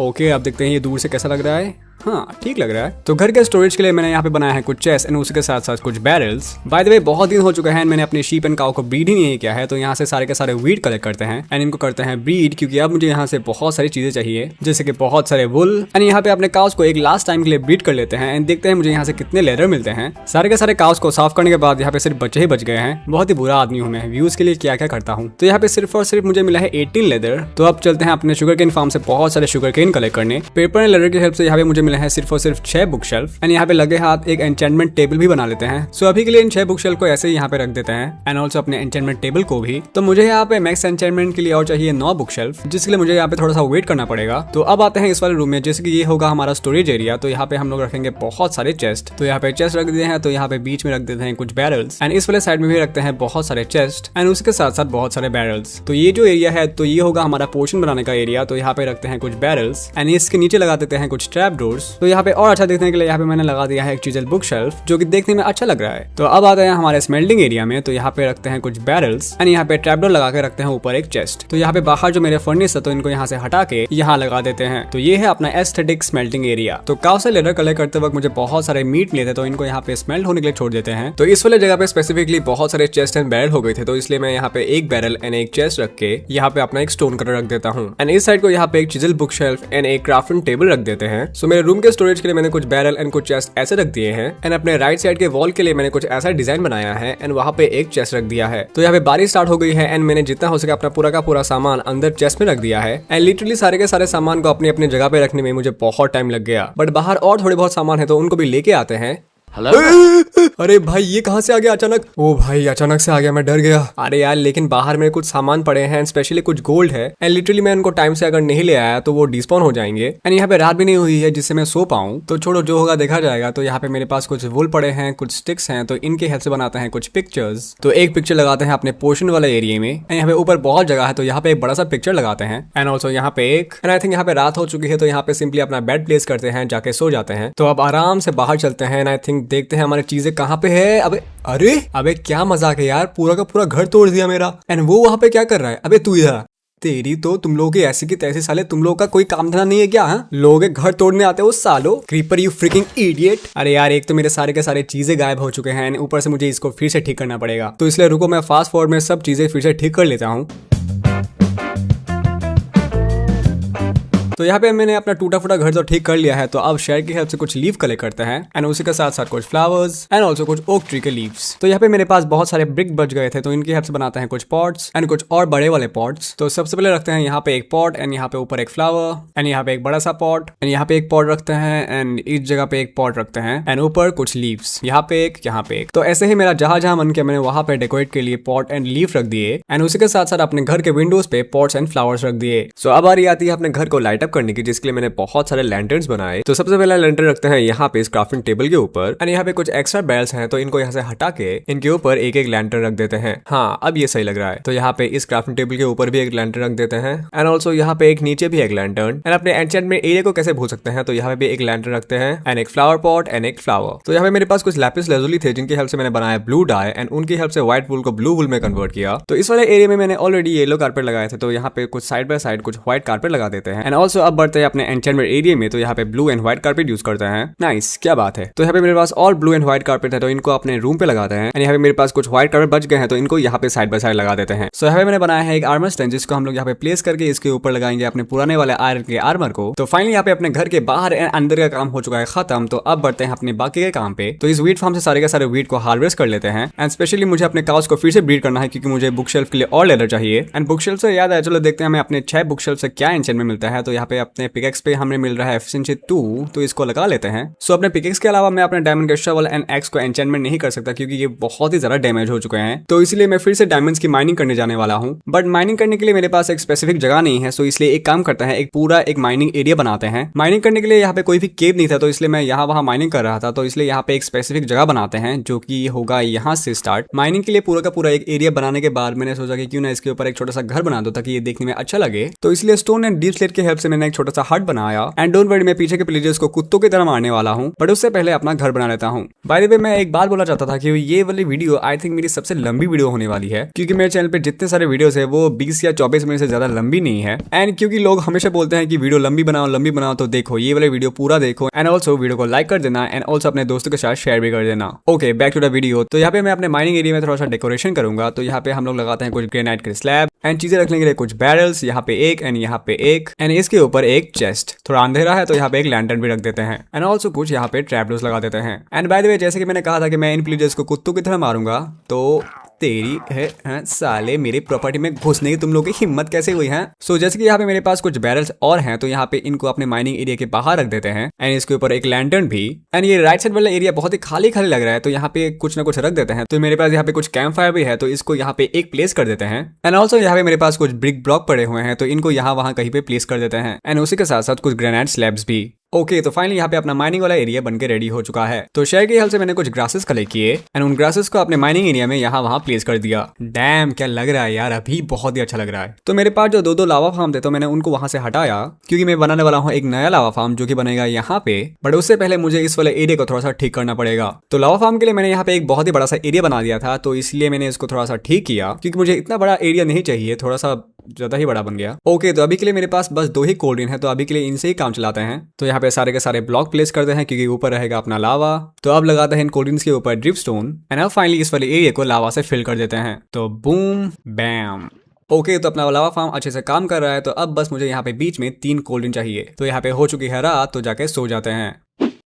ओके, अब देखते हैं ये दूर से कैसा लग रहा है। हाँ, ठीक लग रहा है। तो घर के स्टोरेज के लिए मैंने यहाँ पे बनाया है कुछ चेस्ट एंड उसके साथ साथ कुछ बैरल्स। बाय द वे, बहुत दिन हो चुका है मैंने अपने शीप एंड काउ को ब्रीड ही नहीं किया है। तो यहाँ से सारे के सारे वीट कलेक्ट करते हैं एंड इनको करते हैं ब्रीड क्योंकि अब मुझे यहाँ से बहुत सारी चीजें चाहिए जैसे कि बहुत सारे वुल। एंड यहाँ पे अपने काउस को एक लास्ट टाइम के लिए ब्रीड कर लेते हैं एंड देखते हैं मुझे यहाँ से कितने लेदर मिलते हैं। सारे के सारे काउस को साफ करने के बाद यहाँ पे सिर्फ बच्चे ही बच गए हैं। बहुत ही बुरा आदमी हूँ मैं, व्यूज के लिए क्या क्या करता हूँ। तो यहाँ पे सिर्फ और सिर्फ मुझे मिला है 18 लेदर। तो अब चलते हैं अपने शुगर केन फार्म से बहुत सारे शुगर केन कलेक्ट करने। पेपर एंड लेदर की हेल्प से यहाँ पे मुझे मिला है सिर्फ और सिर्फ 6 बुक शेल्फ। एंड यहाँ पे लगे हाथ एक एन्चेंटमेंट टेबल भी बना लेते हैं। सो अभी के लिए इन 6 बुक शेल्फ को ऐसे ही यहाँ पे रख देते हैं एंड ऑल्सो अपने एन्चेंटमेंट टेबल को भी। तो मुझे यहाँ पे मैक्स एन्चेंटमेंट के लिए और चाहिए 9 बुक शेल्फ जिसके लिए मुझे यहाँ पे थोड़ा सा वेट करना पड़ेगा। तो अब आते हैं इस वाले रूम में जैसे कि ये होगा हमारा स्टोरेज एरिया। तो यहाँ पे हम लोग रखेंगे बहुत सारे चेस्ट। तो यहाँ पे चेस्ट रख दिए हैं। तो यहाँ पे बीच में रख देते हैं कुछ बैरल्स एंड इस वाले साइड में भी रखते हैं बहुत सारे चेस्ट एंड उसके साथ साथ बहुत सारे बैरल्स। तो ये जो एरिया है तो ये होगा हमारा पोर्शन बनाने का एरिया। तो यहाँ पे रखते हैं कुछ बैरल्स एंड इसके नीचे लगा देते हैं कुछ ट्रैप डोर्स। तो यहाँ पे और अच्छा देखने के लिए यहाँ पे मैंने लगा दिया है एक चीजल बुक शेल्फ जो कि देखने में अच्छा लग रहा है। तो अब आते हैं हमारे स्मेल्टिंग एरिया में। तो यहाँ पे रखते हैं कुछ बैरल्स एंड यहाँ पे ट्रैपडोर लगा के रखते हैं ऊपर एक चेस्ट। तो यहाँ पे बाहर जो मेरे फर्नेस है तो इनको यहाँ से हटा के यहाँ लगा देते हैं। तो ये है अपना एस्थेटिक स्मेल्टिंग एरिया। तो काउ से लेदर कलेक्ट करते वक्त मुझे बहुत सारे मीट मिले थे तो इनको यहाँ पे स्मेल्ट होने के लिए छोड़ देते हैं। तो इस वाले जगह पे स्पेसिफिकली बहुत सारे चेस्ट एंड बैरल हो गए थे तो इसलिए मैं यहाँ पे एक बैरल एंड एक चेस्ट रख के यहाँ पे अपना एक स्टोन कटर रख देता हूँ एंड इस साइड को यहाँ पे एक चिजल बुक शेल्फ एंड एक क्राफ्टिंग टेबल रख देते हैं। सो मेरे रूम के स्टोरेज के लिए मैंने कुछ बैरल एंड कुछ चेस्ट ऐसे रख दिए हैं एंड अपने राइट साइड के वॉल के लिए मैंने कुछ ऐसा डिजाइन बनाया है एंड वहाँ पे एक चेस्ट रख दिया है। तो यहाँ पे बारिश स्टार्ट हो गई है एंड मैंने जितना हो सके अपना पूरा का पूरा सामान अंदर चेस्ट में रख दिया है एंड लिटरली सारे के सारे सामान को अपनी अपनी जगह पे रखने में मुझे बहुत टाइम लग गया। बट बाहर और थोड़े बहुत सामान है तो उनको भी लेके आते हैं। अरे भाई ये कहाँ से आ गया अचानक? ओ भाई अचानक से आ गया, मैं डर गया। अरे यार लेकिन बाहर में कुछ सामान पड़े हैं स्पेशली कुछ गोल्ड है एंड लिटरली मैं उनको टाइम से अगर नहीं ले आया तो वो डिस्पॉन हो जाएंगे एंड यहाँ पे रात भी नहीं हुई है जिससे मैं सो पाऊँ। तो छोड़ो जो होगा देखा जाएगा। तो यहाँ पे मेरे पास कुछ वुल पड़े हैं कुछ स्टिक्स हैं तो इनके हेल्प से बनाते हैं कुछ पिक्चर्स। तो एक पिक्चर लगाते हैं अपने पोर्शन वाले एरिया में एंड यहाँ पे ऊपर बहुत जगह है तो यहाँ पे एक बड़ा सा पिक्चर लगाते हैं एंड ऑल्सो यहाँ पे एक एंड आई थिंक यहाँ पे रात हो चुकी है तो यहाँ पे सिंपली अपना बेड प्लेस करते हैं जाके सो जाते हैं। तो अब आराम से बाहर चलते हैं एंड आई थिंक देखते हैं हमारी चीजें कहाँ पे है। अबे क्या मजाक है यार, पूरा का पूरा घर तोड़ दिया मेरा एंड वो वहां पे क्या कर रहा है? अबे तू इधर तेरी तो तुम लोगों के ऐसे की तैसे साले, तुम लोगों का कोई काम धंधा नहीं है क्या? लोगों के घर तोड़ने आते हो सालो, क्रीपर यू फ्रिकिंग इडियट। अरे यार एक तो मेरे सारे के सारे चीजें गायब हो चुके हैं ऊपर से मुझे इसको फिर से ठीक करना पड़ेगा। तो इसलिए रुको मैं फास्ट फॉरवर्ड में सब चीजें फिर से ठीक कर लेता हूँ। तो यहाँ पे मैंने अपना टूटा फूटा घर तो ठीक कर लिया है, तो अब शेयर की हेल्प से कुछ लीफ कलेक्ट करते हैं एंड उसी के साथ साथ कुछ फ्लावर्स एंड ऑल्सो कुछ ओक ट्री के लीव्स। तो यहाँ पे मेरे पास बहुत सारे ब्रिक बच गए थे, तो इनकी हेल्प से बनाते हैं कुछ पॉट्स एंड कुछ और बड़े वाले पॉट्स। तो सबसे पहले रखते हैं यहाँ पे एक पॉट एंड यहाँ पे ऊपर एक फ्लावर एंड यहाँ पे एक बड़ा सा पॉट एंड यहाँ पे एक पॉट रखते हैं एंड इस जगह पे एक पॉट रखते हैं एंड ऊपर कुछ लीव्स, यहाँ पे एक, यहाँ पे एक। तो ऐसे ही मेरा जहां जहां मन किया मैंने वहां पे डेकोरेट के लिए पॉट एंड लीफ रख दिए एंड उसी के साथ साथ अपने घर के विंडोज पे पॉट्स एंड फ्लावर्स रख दिए। सो अब बारी आती है अपने घर को लाइट अप करने की, जिसके लिए मैंने बहुत सारे लैंटर्न्स बनाए। तो सबसे पहला लैंटर्न रखते हैं यहाँ पे इस क्राफ्टिंग टेबल के ऊपर एंड यहाँ पे कुछ एक्स्ट्रा बैरल्स हैं, तो इनको यहाँ से हटा के इनके ऊपर एक एक लैंटर्न रख देते हैं। हाँ, अब ये सही लग रहा है। तो यहाँ पे इस क्राफ्टिंग टेबल के ऊपर भी एक लैंटर्न रख देते हैं एंड ऑल्सो यहाँ पे एक नीचे भी एक लैंटर्न एंड अपने एन्चेंटमेंट एरिया को कैसे भूल सकते हैं, तो यहाँ पे भी एक लैंटर्न रखते हैं एंड एक फ्लावर पॉट एंड एक फ्लावर। तो यहाँ पे मेरे पास कुछ लैपिस lazuli थे जिनकी हेल्प से मैंने बनाया ब्लू डाई एंड उनकी हेल्प से व्हाइट वूल को ब्लू वूल में कन्वर्ट किया। तो इस वाले एरिया में मैंने ऑलरेडी येलो कारपेट लगाए थे, तो यहाँ पे कुछ साइड बाय साइड कुछ व्हाइट कारपेट लगा देते हैं एंड ऑल्सो अब बढ़ते हैं अपने एन्चेंटमेंट एरिया में। तो यहाँ पे blue and white carpet use करते हैं। नाइस, क्या बात है। तो यहाँ पे मेरे पास और ब्लू एंड व्हाइट कारपेट है, तो इनको अपने रूम पे लगाते हैं एंड यहाँ पे मेरे पास कुछ व्हाइट कारपेट बच गए हैं, तो इनको यहाँ पे साइड बाय साइड लगा देते हैं। सो यहाँ पे मैंने बनाया है एक आर्मर स्टैंड, जिसको हम लोग यहाँ पे प्लेस करके इसके ऊपर लगाएंगे अपने पुराने वाले आयरन के आर्मर को। तो फाइनली यहाँ पे अपने घर के बाहर एंड अंदर का काम हो चुका है खत्म। तो अब बढ़ते हैं अपने बाकी के काम पे। तो इस वीट फार्म से सारे के सारे वीट को हार्वेस्ट कर लेते हैं एंड स्पेशली मुझे अपने काउस को फिर से ब्रीड करना है, क्योंकि मुझे बुक शेल्फ के लिए और लेदर चाहिए। एंड बुक शेल्फ से याद है, चलो देखते हैं हमें अपने 6 बुक शेल्फ से क्या एंचेंट में मिलता है। तो यहाँ पे अपने पिकेक्स पे हमें मिल रहा है एफिशिएंसी 2, तो इसको लगा लेते हैं। सो अपने पिकेक्स के अलावा मैं अपने डायमंड के शवल एंड एक्स को एंचेंटमेंट नहीं कर सकता, क्योंकि ये बहुत ही ज्यादा डैमेज हो चुके हैं। तो इसलिए मैं फिर से डायमंड्स की माइनिंग करने जाने वाला हूँ, बट माइनिंग करने के लिए मेरे पास एक स्पेसिफिक जगह नहीं है। सो इसलिए एक काम करता है, एक पूरा एक माइनिंग एरिया बनाते हैं। माइनिंग करने के लिए यहाँ पे कोई भी केव नहीं था, तो इसलिए मैं यहाँ वहाँ माइनिंग कर रहा था। तो इसलिए यहाँ पे एक स्पेसिफिक जगह बनाते हैं, जो कि होगा यहाँ से स्टार्ट। माइनिंग के लिए पूरा का पूरा एक एरिया बनाने के बाद मैंने सोचा कि क्यों ना इसके ऊपर एक छोटा सा घर बना दो, ताकि ये देखने में अच्छा लगे। तो इसलिए स्टोन एंड डीप स्लेट की हेल्प से मैंने एक छोटा सा हट बनाया एंड डोंट वरी, मैं पीछे के प्लेजर्स को कुत्तों की तरह मारने वाला हूँ, बट उससे पहले अपना घर बना लेता हूँ। बाय द वे, मैं एक बात बोलना चाहता था कि ये वाली वीडियो आई थिंक मेरी सबसे लंबी वीडियो होने वाली है, क्योंकि मेरे चैनल पे जितने सारे वीडियोस है वो 20 या 24 मिनट से ज्यादा लंबी नहीं है। एंड क्योंकि लोग हमेशा बोलते हैं कि वीडियो लंबी बनाओ, तो देखो ये वाली वीडियो पूरा देखो एंड ऑल्सो वीडियो को लाइक कर देना एंड ऑल्सो अपने दोस्तों के साथ शेयर भी कर देना। Okay, back to the video. तो यहाँ पे मैं अपने माइनिंग एरिया में थोड़ा सा डेकोरेशन करूंगा। तो यहाँ पे हम लोग लगाते हैं कुछ ग्रेनाइट के स्लैब एंड चीजें रखने के लिए कुछ बैरल्स, यहाँ पे एक एंड यहाँ पे एक एंड इसके ऊपर एक चेस्ट। थोड़ा अंधेरा है तो यहाँ पे एक लैंटर्न भी रख देते हैं एंड ऑल्सो कुछ यहाँ पे ट्रैपडोर्स लगा देते हैं। एंड बाय द वे, जैसे कि मैंने कहा था कि मैं इन प्लेजर्स को कुत्तों की तरह मारूंगा, तो तेरी है साले, मेरी प्रॉपर्टी में घुसने की तुम लोगों की हिम्मत कैसे हुई है। सो जैसे कि यहाँ पे मेरे पास कुछ बैरल्स और हैं, तो यहाँ पे इनको अपने माइनिंग एरिया के बाहर रख देते हैं एंड इसके ऊपर एक लैंटर्न भी। एंड ये राइट साइड वाला एरिया बहुत ही खाली खाली लग रहा है, तो यहाँ पे कुछ ना कुछ रख देते हैं। तो मेरे पास यहाँ पे कुछ कैंप फायर भी है, तो इसको यहाँ पे एक प्लेस कर देते हैं एंड ऑल्सो यहाँ पे मेरे पास कुछ ब्रिक ब्लॉक पड़े हुए हैं, तो इनको यहाँ वहाँ कहीं पे प्लेस कर देते हैं एंड उसी के साथ साथ कुछ ग्रेनाइट स्लैब्स भी। ओके, तो फाइनली यहाँ पे अपना माइनिंग वाला एरिया बनके रेडी हो चुका है। तो शेयर की हेल्प से मैंने कुछ ग्रासेस कलेक्ट किए एंड उन ग्रासेस को अपने माइनिंग एरिया में यहाँ वहाँ प्लेस कर दिया। डैम, क्या लग रहा है यार, अभी बहुत ही अच्छा लग रहा है। तो मेरे पास जो दो लावा फार्म थे, तो मैंने उनको वहां से हटाया, क्योंकि मैं बनाने वाला हूँ एक नया लावा फार्म जो कि बनेगा यहाँ पे। बट उससे पहले मुझे इस वाले एरिया को थोड़ा सा ठीक करना पड़ेगा। तो लावा फार्म के लिए मैंने यहाँ पे एक बहुत ही बड़ा सा एरिया बना दिया था, तो इसलिए मैंने इसको थोड़ा सा ठीक किया, क्योंकि मुझे इतना बड़ा एरिया नहीं चाहिए, थोड़ा सा ज्यादा ही बड़ा बन गया। ओके, तो अभी के लिए मेरे पास बस 2 ही कोल्ड ड्रिंक है, तो अभी के लिए इनसे ही काम चलाते हैं। तो यहाँ पे सारे के सारे ब्लॉक प्लेस करते हैं, क्योंकि ऊपर रहेगा अपना लावा। तो अब लगाते हैं इन कोल्ड ड्रिंक्स के ऊपर ड्रिप स्टोन एंड अब फाइनली इस वाले एरिया को लावा से फिल कर देते हैं। तो बूम बैम। ओके, तो अपना लावा फार्म अच्छे से काम कर रहा है। तो अब बस मुझे यहाँ पे बीच में 3 कोल्ड ड्रिंक चाहिए। तो यहाँ पे हो चुकी है रात, तो जाके सो जाते हैं।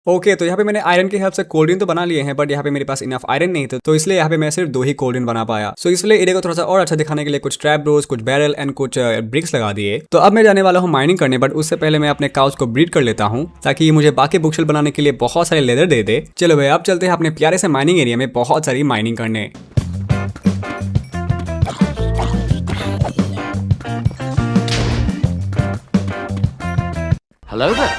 ओके, तो यहाँ पे मैंने आयरन की हेल्प से कोल्ड ड्रिंक तो बना लिए हैं, बट यहाँ पे मेरे पास इनफ आयरन नहीं था, तो इसलिए यहाँ पे मैं सिर्फ 2 ही कोल्ड ड्रिंक बना पाया। सो इसलिए एरिया को थोड़ा सा और अच्छा दिखाने के लिए कुछ ट्रैप डोर्स, कुछ बैरल एंड कुछ ब्रिक्स लगा दिए। तो अब मैं जाने वाला हूँ माइनिंग करने, बट उससे पहले मैं अपने काउस को ब्रीड कर लेता हूँ, ताकि ये मुझे बाकी बुकशेल बनाने के लिए बहुत सारे लेदर दे दे। चलो भाई, अब चलते हैं अपने प्यारे से माइनिंग एरिया में बहुत सारी माइनिंग करने। Hello there.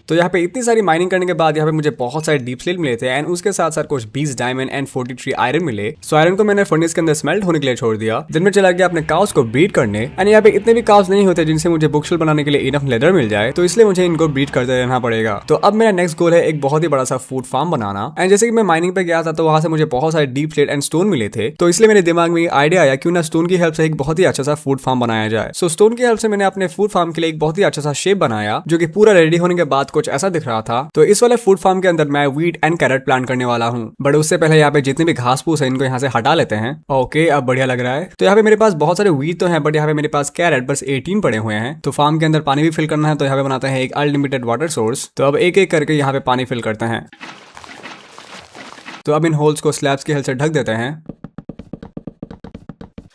तो यहाँ पे इतनी सारी माइनिंग करने के बाद यहाँ पे मुझे बहुत सारे डीप स्लेट मिले थे एंड उसके साथ साथ कुछ 20 डायमंड एंड 43 आयरन मिले। सो आयरन को मैंने फर्नेस के अंदर स्मेल्ट होने के लिए छोड़ दिया। दिन में चला गया अपने काउस को ब्रीड करने एंड यहाँ पे इतने भी काउस नहीं होते जिनसे मुझे बुकशेल बनाने के लिए इनफ लेदर मिल जाए, तो इसलिए मुझे इनको ब्रीड करते रहना पड़ेगा। तो अब मेरा नेक्स्ट गोल है एक बहुत ही बड़ा सा फूड फार्म बनाना। एंड जैसे कि मैं माइनिंग पे गया था, तो वहां से मुझे बहुत सारे डीप स्लेट एंड स्टोन मिले थे, तो इसलिए मेरे दिमाग में आइडिया आया क्यों ना स्टोन की हेल्प से एक बहुत ही अच्छा सा फूड फार्म बनाया जाए। सो स्टोन की हेल्प से मैंने अपने फूड फार्म के लिए एक बहुत ही अच्छा सा शेप बनाया, जो कि पूरा रेडी होने के बाद कुछ ऐसा दिख रहा था। तो इस वाले फूड फार्म के अंदर मैं वीट एंड कैरेट प्लांट करने वाला हूँ, बट उससे पहले यहाँ पे जितने भी घास फूस है इनको यहाँ से हटा लेते हैं। ओके, अब बढ़िया लग रहा है। तो यहाँ पे मेरे पास बहुत सारे वीट तो हैं, बट यहाँ पे मेरे पास कैरेट बस 18 पड़े हुए हैं। तो फार्म के अंदर पानी भी फिल करना है, तो यहाँ पे बनाते हैं एक अनलिमिटेड वाटर सोर्स। तो अब एक एक करके यहाँ पे पानी फिल करते हैं। तो अब इन होल्स को स्लैब्स की हेल्प से ढक देते हैं।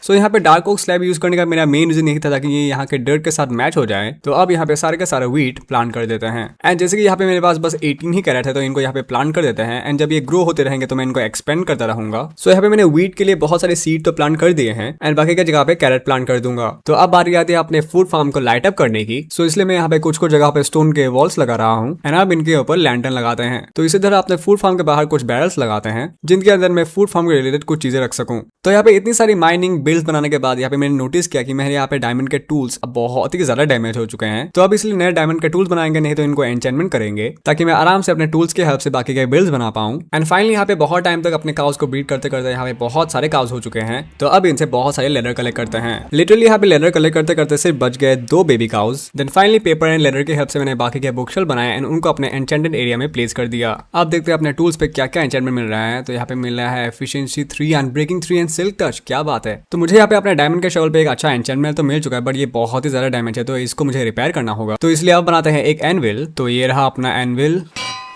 सो यहाँ पे डार्क ओक स्लैब यूज करने का मेरा मेन रीजन यही था ताकि ये यहाँ के डर्ट के साथ मैच हो जाए। तो अब यहाँ पे सारे के सारे वीट प्लांट कर देते हैं। एंड जैसे कि यहाँ पे मेरे पास बस 18 ही कैरेट है, तो इनको यहाँ पे प्लांट कर देते हैं। एंड जब ये ग्रो होते रहेंगे तो मैं इनको एक्सपेंड करता रहूंगा। सो यहाँ पे मैंने वीट के लिए बहुत सारे सीड तो प्लांट कर दिए हैं, एंड बाकी की जगह पे कैरेट प्लांट कर दूंगा। तो अब बारी आती है अपने फूड फार्म को लाइट अप करने की। सो इसलिए मैं यहाँ पे कुछ जगह पे स्टोन के वॉल्स लगा रहा हूँ, एंड अब इनके ऊपर लैंटर्न लगाते हैं। तो इसी तरह अपने फूड फार्म के बाहर कुछ बैरल्स लगाते हैं, जिनके अंदर मैं फूड फार्म के रिलेटेड कुछ चीजें रख सकूं। तो यहाँ पे इतनी सारी माइनिंग बिल्ड्स बनाने के बाद यहाँ पे मैंने नोटिस किया कि मेरे यहाँ पे डायमंड के टूल्स अब बहुत ही ज्यादा डैमेज हो चुके हैं। तो अब इसलिए नए डायमंड के टूल्स बनाएंगे, नहीं तो इनको एन्चेंटमेंट करेंगे ताकि मैं आराम से अपने टूल्स की हेल्प से बाकी के बिल्ड्स बना पाऊं। एंड फाइनली यहाँ पे बहुत टाइम तक अपने काउस को ब्रीड करते करते यहाँ पे बहुत सारे काउस हो चुके हैं। तो अब इनसे बहुत सारे लेदर कलेक्ट करते हैं। लिटरली यहाँ पे लेदर कलेक्ट करते करते सिर्फ बच गए 2 baby cows. Then finally paper and leather की हेल्प से मैंने बाकी के बुकशेल्फ बनाए एंड उनको अपने एन्चेंटेड एरिया में प्लेस कर दिया। अब देखते हैं अपने टूल्स पे क्या क्या एन्चेंटमेंट मिल रहा है। तो यहाँ पे मिल रहा है efficiency 3 and breaking 3 and silk touch. क्या बात है। तो मुझे यहाँ पे अपने डायमंड के शॉल पे एक अच्छा एन्चेंटमेंट तो मिल चुका है, बट ये बहुत ही ज्यादा डैमेज है, तो इसको मुझे रिपेयर करना होगा। तो इसलिए अब बनाते हैं एक एनविल। तो ये रहा अपना एनविल,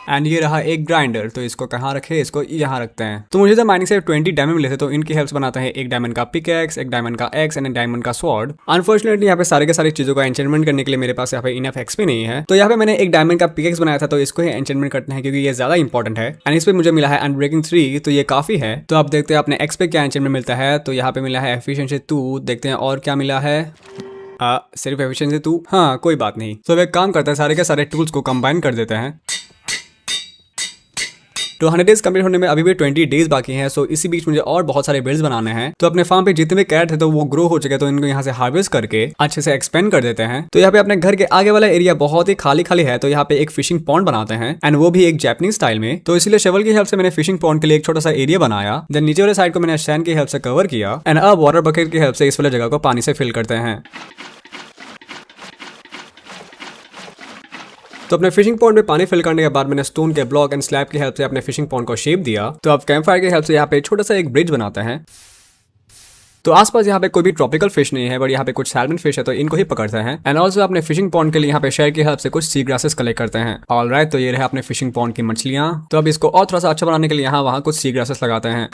एंड ये रहा एक ग्राइंडर। तो इसको कहाँ रखे, इसको यहाँ रखते हैं। तो मुझे जब माइनिंग से 20 डायमंड मिले थे, तो इनकी हेल्प बनाते हैं एक डायमंड का पिकैक्स, एक डायमंड का एक्स एंड एक डायमंड का स्वॉर्ड। अनफॉर्चुनेटली यहाँ पे सारे के सारी चीजों का एन्चेंटमेंट करने के लिए मेरे पास यहाँ पे इनफ एक्सपी नहीं है। तो यहाँ पे मैंने एक डायमंड का पिकैक्स बनाया था, तो इसको ही एन्चेंटमेंट करते हैं क्योंकि ये ज्यादा इंपॉर्टेंट है। एंड इस पे मुझे मिला है अनब्रेकिंग 3, तो ये काफी है। तो अब देखते हैं अपने एक्स पे क्या एन्चेंटमेंट मिलता है। तो यहाँ पे मिला है एफिशिएंसी 2। देखते हैं और क्या मिला है। सिर्फ एफिशिएंसी 2। हाँ, कोई बात नहीं। तो अब एक काम करते हैं, सारे के सारे टूल्स को कंबाइन कर देते हैं। तो 100 डेज कंप्लीट होने में अभी भी 20 डेज बाकी हैं। सो इसी बीच मुझे और बहुत सारे बिल्ड्स बनाने हैं। तो अपने फार्म पे जितने भी कैरेट थे तो वो ग्रो हो चुके, तो इनको यहाँ से हार्वेस्ट करके अच्छे से एक्सपेंड कर देते हैं। तो यहाँ पे अपने घर के आगे वाला एरिया बहुत ही खाली खाली है, तो यहाँ पे एक फिशिंग पॉन्ड बनाते हैं, एंड वो भी एक जैपनीज स्टाइल में। तो इसीलिए शवल की हेल्प से मैंने फिशिंग पॉन्ड के लिए एक छोटा सा एरिया बनाया। देन नीचे वाले साइड को मैंने सैंड की हेल्प से कवर किया, एंड अब वाटर बकेट की हेल्प से इस वाले जगह को पानी से फिल करते हैं। तो अपने फिशिंग पॉन्ड में पानी फिल करने के बाद मैंने स्टोन के ब्लॉक एंड स्लैब की हेल्प से अपने फिशिंग पॉन्ड को शेप दिया। तो अब कैंप फायर की हेल्प से यहाँ पे छोटा सा एक ब्रिज बनाते हैं। तो आसपास यहाँ पे कोई भी ट्रॉपिकल फिश नहीं है, बट यहाँ पे कुछ सैल्मन फिश है, तो इनको ही पकड़ते हैं। एंड ऑल्सो अपने फिशिंग पॉन्ड के लिए यहाँ पे शेयर की हेल्प से कुछ सी ग्रासेस कलेक्ट करते हैं। ऑलराइट, तो ये रहे अपने फिशिंग पॉन्ड की मछलियां। तो अब इसको और थोड़ा सा अच्छा बनाने के लिए यहाँ वहाँ कुछ सी ग्रासेस लगाते हैं।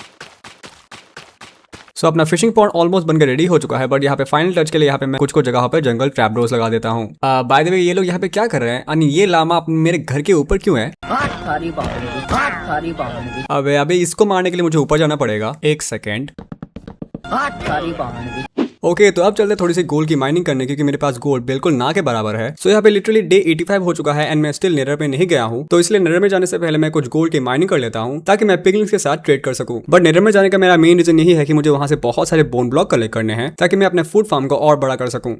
सो अपना फिशिंग पॉन्ड ऑलमोस्ट बनकर रेडी हो चुका है, बट यहाँ पे फाइनल टच के लिए यहाँ पे मैं कुछ जगह पे जंगल ट्रैप डोर्स लगा देता हूँ। बाय द वे, ये लोग यहाँ पे क्या कर रहे हैं? अनि ये लामा मेरे घर के ऊपर क्यों है? अबे इसको मारने के लिए मुझे ऊपर जाना पड़ेगा। एक सेकेंड। ओके, तो अब चलते थोड़ी सी गोल्ड की माइनिंग करने, क्योंकि मेरे पास गोल्ड बिल्कुल ना के बराबर है। सो यहाँ पे लिटरली डे 85 हो चुका है, एंड मैं स्टिल नेदर पे नहीं गया हूँ। तो इसलिए नेदर में जाने से पहले मैं कुछ गोल्ड की माइनिंग कर लेता हूँ, ताकि मैं पिगलिंग्स के साथ ट्रेड कर सकूँ। बट नेदर में जाने का मेरा मेन रीजन यही है कि मुझे वहां से बहुत सारे बोन ब्लॉक कलेक्ट करने हैं, ताकि मैं अपने फूड फार्म को और बड़ा कर सकूँ।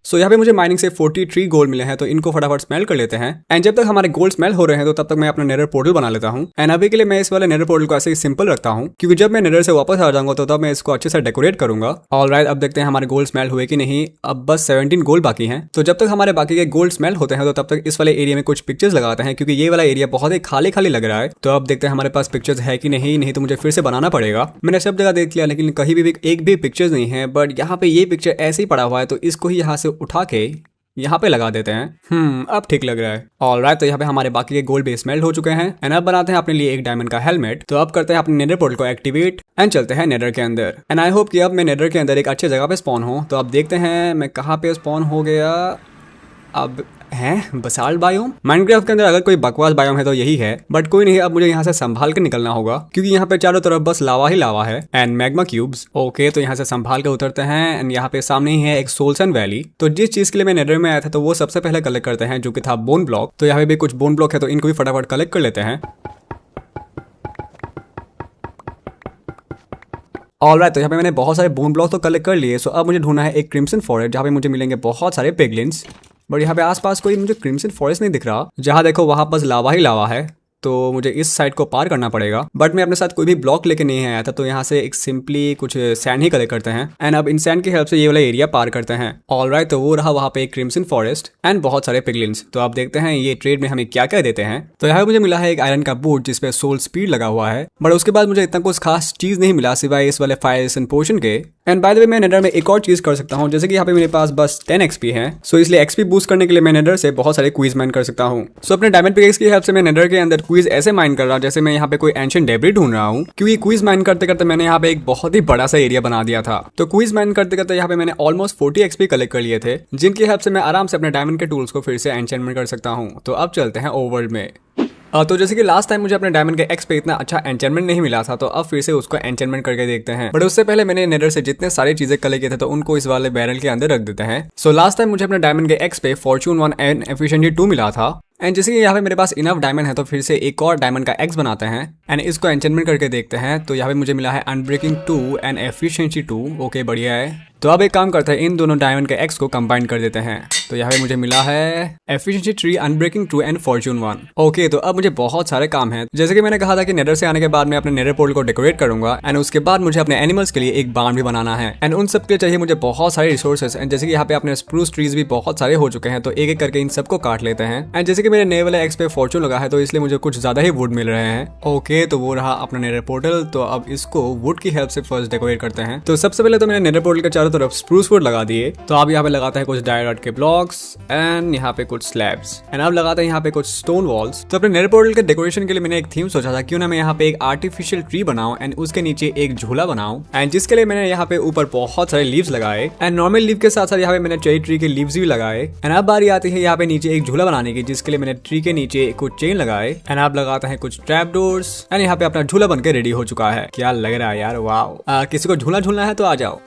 सो यहाँ पे मुझे माइनिंग से 43 गोल्ड मिले हैं, तो इनको फटाफट स्मेल कर लेते हैं। एंड जब तक हमारे गोल्ड स्मेल हो रहे हैं, तो तब तक मैं अपना नेदर पोर्टल बना लेता हूँ। एंड अभी के लिए मैं इस वाले नेदर पोर्टल को ऐसे ही सिंपल रखता हूँ, क्योंकि जब मैं नेदर से वापस आ जाऊंगा तो तब मैं इसको अच्छे से डेकोरेट करूंगा। ऑलराइट, अब देखते हैं हमारे गोल्ड स्मेल हुए कि नहीं। अब बस 17 गोल्ड बाकी हैं। तो जब तक हमारे बाकी के गोल्ड स्मेल होते हैं, तो तब तक इस वाले एरिया में कुछ पिक्चर्स लगाते हैं, क्योंकि ये वाला एरिया बहुत ही खाली खाली लग रहा है। तो अब देखते हैं हमारे पास पिक्चर्स है कि नहीं तो मुझे फिर से बनाना पड़ेगा। मैंने सब जगह देख लिया, लेकिन कहीं भी एक भी पिक्चर्स नहीं है। बट यहाँ पे ये पिक्चर ऐसे ही पड़ा हुआ है, तो इसको ही यहाँ से उठा के यहाँ पे लगा देते हैं। अब ठीक लग रहा है। ऑलराइट, तो यहाँ पे हमारे बाकी के गोल्ड बेस मेल्ट हो चुके हैं। एंड अब बनाते हैं अपने लिए एक डायमंड का हेलमेट। तो अब करते हैं अपने नेदर पोर्टल को एक्टिवेट एंड चलते हैं नेदर के अंदर। एंड आई होप कि अब मैं नेदर के अंदर एक अच्छे जगह पे स्पॉन हूँ। तो अब देखते हैं मैं कहाँ पे स्पॉन हो गया। अब है बसाल्ट बायोम। माइनक्राफ्ट के अंदर अगर कोई बकवास बायोम है तो यही है, बट कोई नहीं। अब मुझे यहाँ से संभाल के निकलना होगा, क्योंकि यहाँ पे चारों तरफ बस लावा ही लावा है एंड मैग्मा क्यूब्स। ओके, तो यहाँ से संभाल के उतरते हैं। एंड यहाँ पे सामने ही है एक सोल्सन वैली। तो जिस चीज के लिए मैं नेदर में आया था, तो वो सबसे पहले कलेक्ट करते हैं, जो कि था बोन ब्लॉक। तो यहाँ पे भी कुछ बोन ब्लॉक है, तो इनको भी फटाफट कलेक्ट कर लेते हैं। ऑलराइट, तो यहाँ पे मैंने बहुत सारे बोन ब्लॉक तो कलेक्ट कर लिए। सो अब मुझे ढूंढना है एक क्रिम्सन फॉरेस्ट, जहाँ पे मुझे मिलेंगे बहुत सारे पिगलिन्स। बट यहाँ पे आसपास कोई मुझे क्रिम्सन फॉरेस्ट नहीं दिख रहा। जहाँ देखो वहां बस लावा ही लावा है, तो मुझे इस साइड को पार करना पड़ेगा। बट मैं अपने साथ कोई भी ब्लॉक लेके नहीं आया था, तो यहाँ से एक सिंपली कुछ सैंड ही कलेक्ट करते हैं एंड अब इन सैंड की हेल्प से ये वाला एरिया पार करते हैं। ऑलराइट, तो वो रहा वहाँ पे एक क्रिम्सन फॉरेस्ट एंड बहुत सारे पिगलिन्स। तो आप देखते हैं ये ट्रेड में हमें क्या क्या देते हैं। तो यहाँ पे मुझे मिला है एक आयरन का बूट जिसपे सोल स्पीड लगा हुआ है, बट उसके बाद मुझे इतना कुछ खास चीज नहीं मिला सिवाय इस वाले फायर एंड पोशन के। एंड बाय द वे मैं नेदर में एक और चीज कर सकता हूँ, जैसे कि यहाँ पे मेरे पास बस 10 XP है, सो इसलिए XP बूस्ट करने के लिए मैं नेदर से बहुत सारे क्वीज माइन कर सकता हूँ। सो अपने डायमंड पिकेक्स की हेल्प से मैं नेदर के अंदर क्वीज ऐसे माइन कर रहा हूँ जैसे मैं यहाँ पे कोई एंशिएंट डेब्री ढूंढ रहा हूँ, क्योंकि क्वीज माइन करते करते मैंने यहाँ पे एक बहुत ही बड़ा सा एरिया बना दिया था। तो क्वीज माइन करते करते यहाँ पे मैंने ऑलमोस्ट 40 XP कलेक्ट कर लिए थे, जिनकी हेल्प से मैं आराम से अपने डायमंड के टूल्स को फिर से एन्चेंटमेंट कर सकता हूँ। तो अब चलते हैं ओवरवर्ल्ड में। तो जैसे कि लास्ट टाइम मुझे अपने डायमंड के एक्स पे इतना अच्छा एन्चेंटमेंट नहीं मिला था, तो अब फिर से उसको एन्चेंटमेंट करके देखते हैं। बट उससे पहले मैंने नेदर से जितने सारी चीजें कलेक्ट किए थे तो उनको इस वाले बैरल के अंदर रख देते हैं। सो लास्ट टाइम मुझे अपने डायमंड के एक्स पे फॉर्चून 1 एंड एफिशिएंसी 2 मिला था। एंड जैसे कि यहाँ पे मेरे पास इनफ डायमंड है, तो फिर से एक और डायमंड का एक्स बनाते हैं एंड इसको एन्चेंटमेंट करके देखते हैं। तो यहाँ पे मुझे मिला है अनब्रेकिंग 2 एंड एफिशिएंसी 2। ओके, बढ़िया है। तो अब एक काम करते हैं, इन दोनों डायमंड के एक्स को कंबाइन कर देते हैं। तो यहाँ पे मुझे मिला है efficiency 3, unbreaking 2 and Fortune 1। Okay, तो अब मुझे बहुत सारे काम हैं। जैसे कि मैंने कहा था कि नेदर से आने के बाद मैं अपने नेदर पोर्टल को डेकोरेट करूंगा एंड उसके बाद मुझे अपने एनिमल्स के लिए एक बार्न भी बनाना है एंड उन सब के लिए चाहिए मुझे बहुत सारे रिसोर्सेज। एंड जैसे कि यहाँ पे अपने स्प्रूस ट्रीज भी बहुत सारे हो चुके हैं, तो एक एक करके इन सबको काट लेते हैं। एंड जैसे कि मेरे नए वाले एक्स पे फॉर्चून लगा है, तो इसलिए मुझे कुछ ज्यादा ही वुड मिल रहे हैं। ओके, तो वो रहा अपना नेदर पोर्टल। तो अब इसको वुड की हेल्प से फर्स्ट डेकोरेट करते हैं। तो सबसे पहले तो मैंने नेदर पोर्टल के चारों तरफ स्प्रूस वुड लगा दिए। तो अब यहाँ पे लगाते हैं कुछ डायराइट के ब्लॉक्स एंड यहाँ पे कुछ स्लैब्स एंड अब लगाते हैं यहाँ पे कुछ स्टोन वॉल्स। तो अपने नेदर पोर्टल के डेकोरेशन के लिए मैंने एक थीम सोचा था, क्यों ना मैं यहाँ पे एक आर्टिफिशियल ट्री बनाऊं एंड उसके नीचे एक झूला बनाऊं। एंड जिसके लिए मैंने यहाँ पे ऊपर बहुत सारे लीव्स लगाए एंड नॉर्मल लीव के साथ साथ यहाँ पे मैंने चेरी ट्री के लीव्स भी लगाए। एंड अब बारी आती है यहाँ पे नीचे एक झूला बनाने की, जिसके लिए मैंने ट्री के नीचे कुछ चेन लगाए एंड अब लगाते हैं कुछ ट्रैप डोर्स एंड यहाँ पे अपना झूला बनकर रेडी हो चुका है। क्या लग रहा है यार, वाह। किसी को झूला झूलना है तो आ जाओ।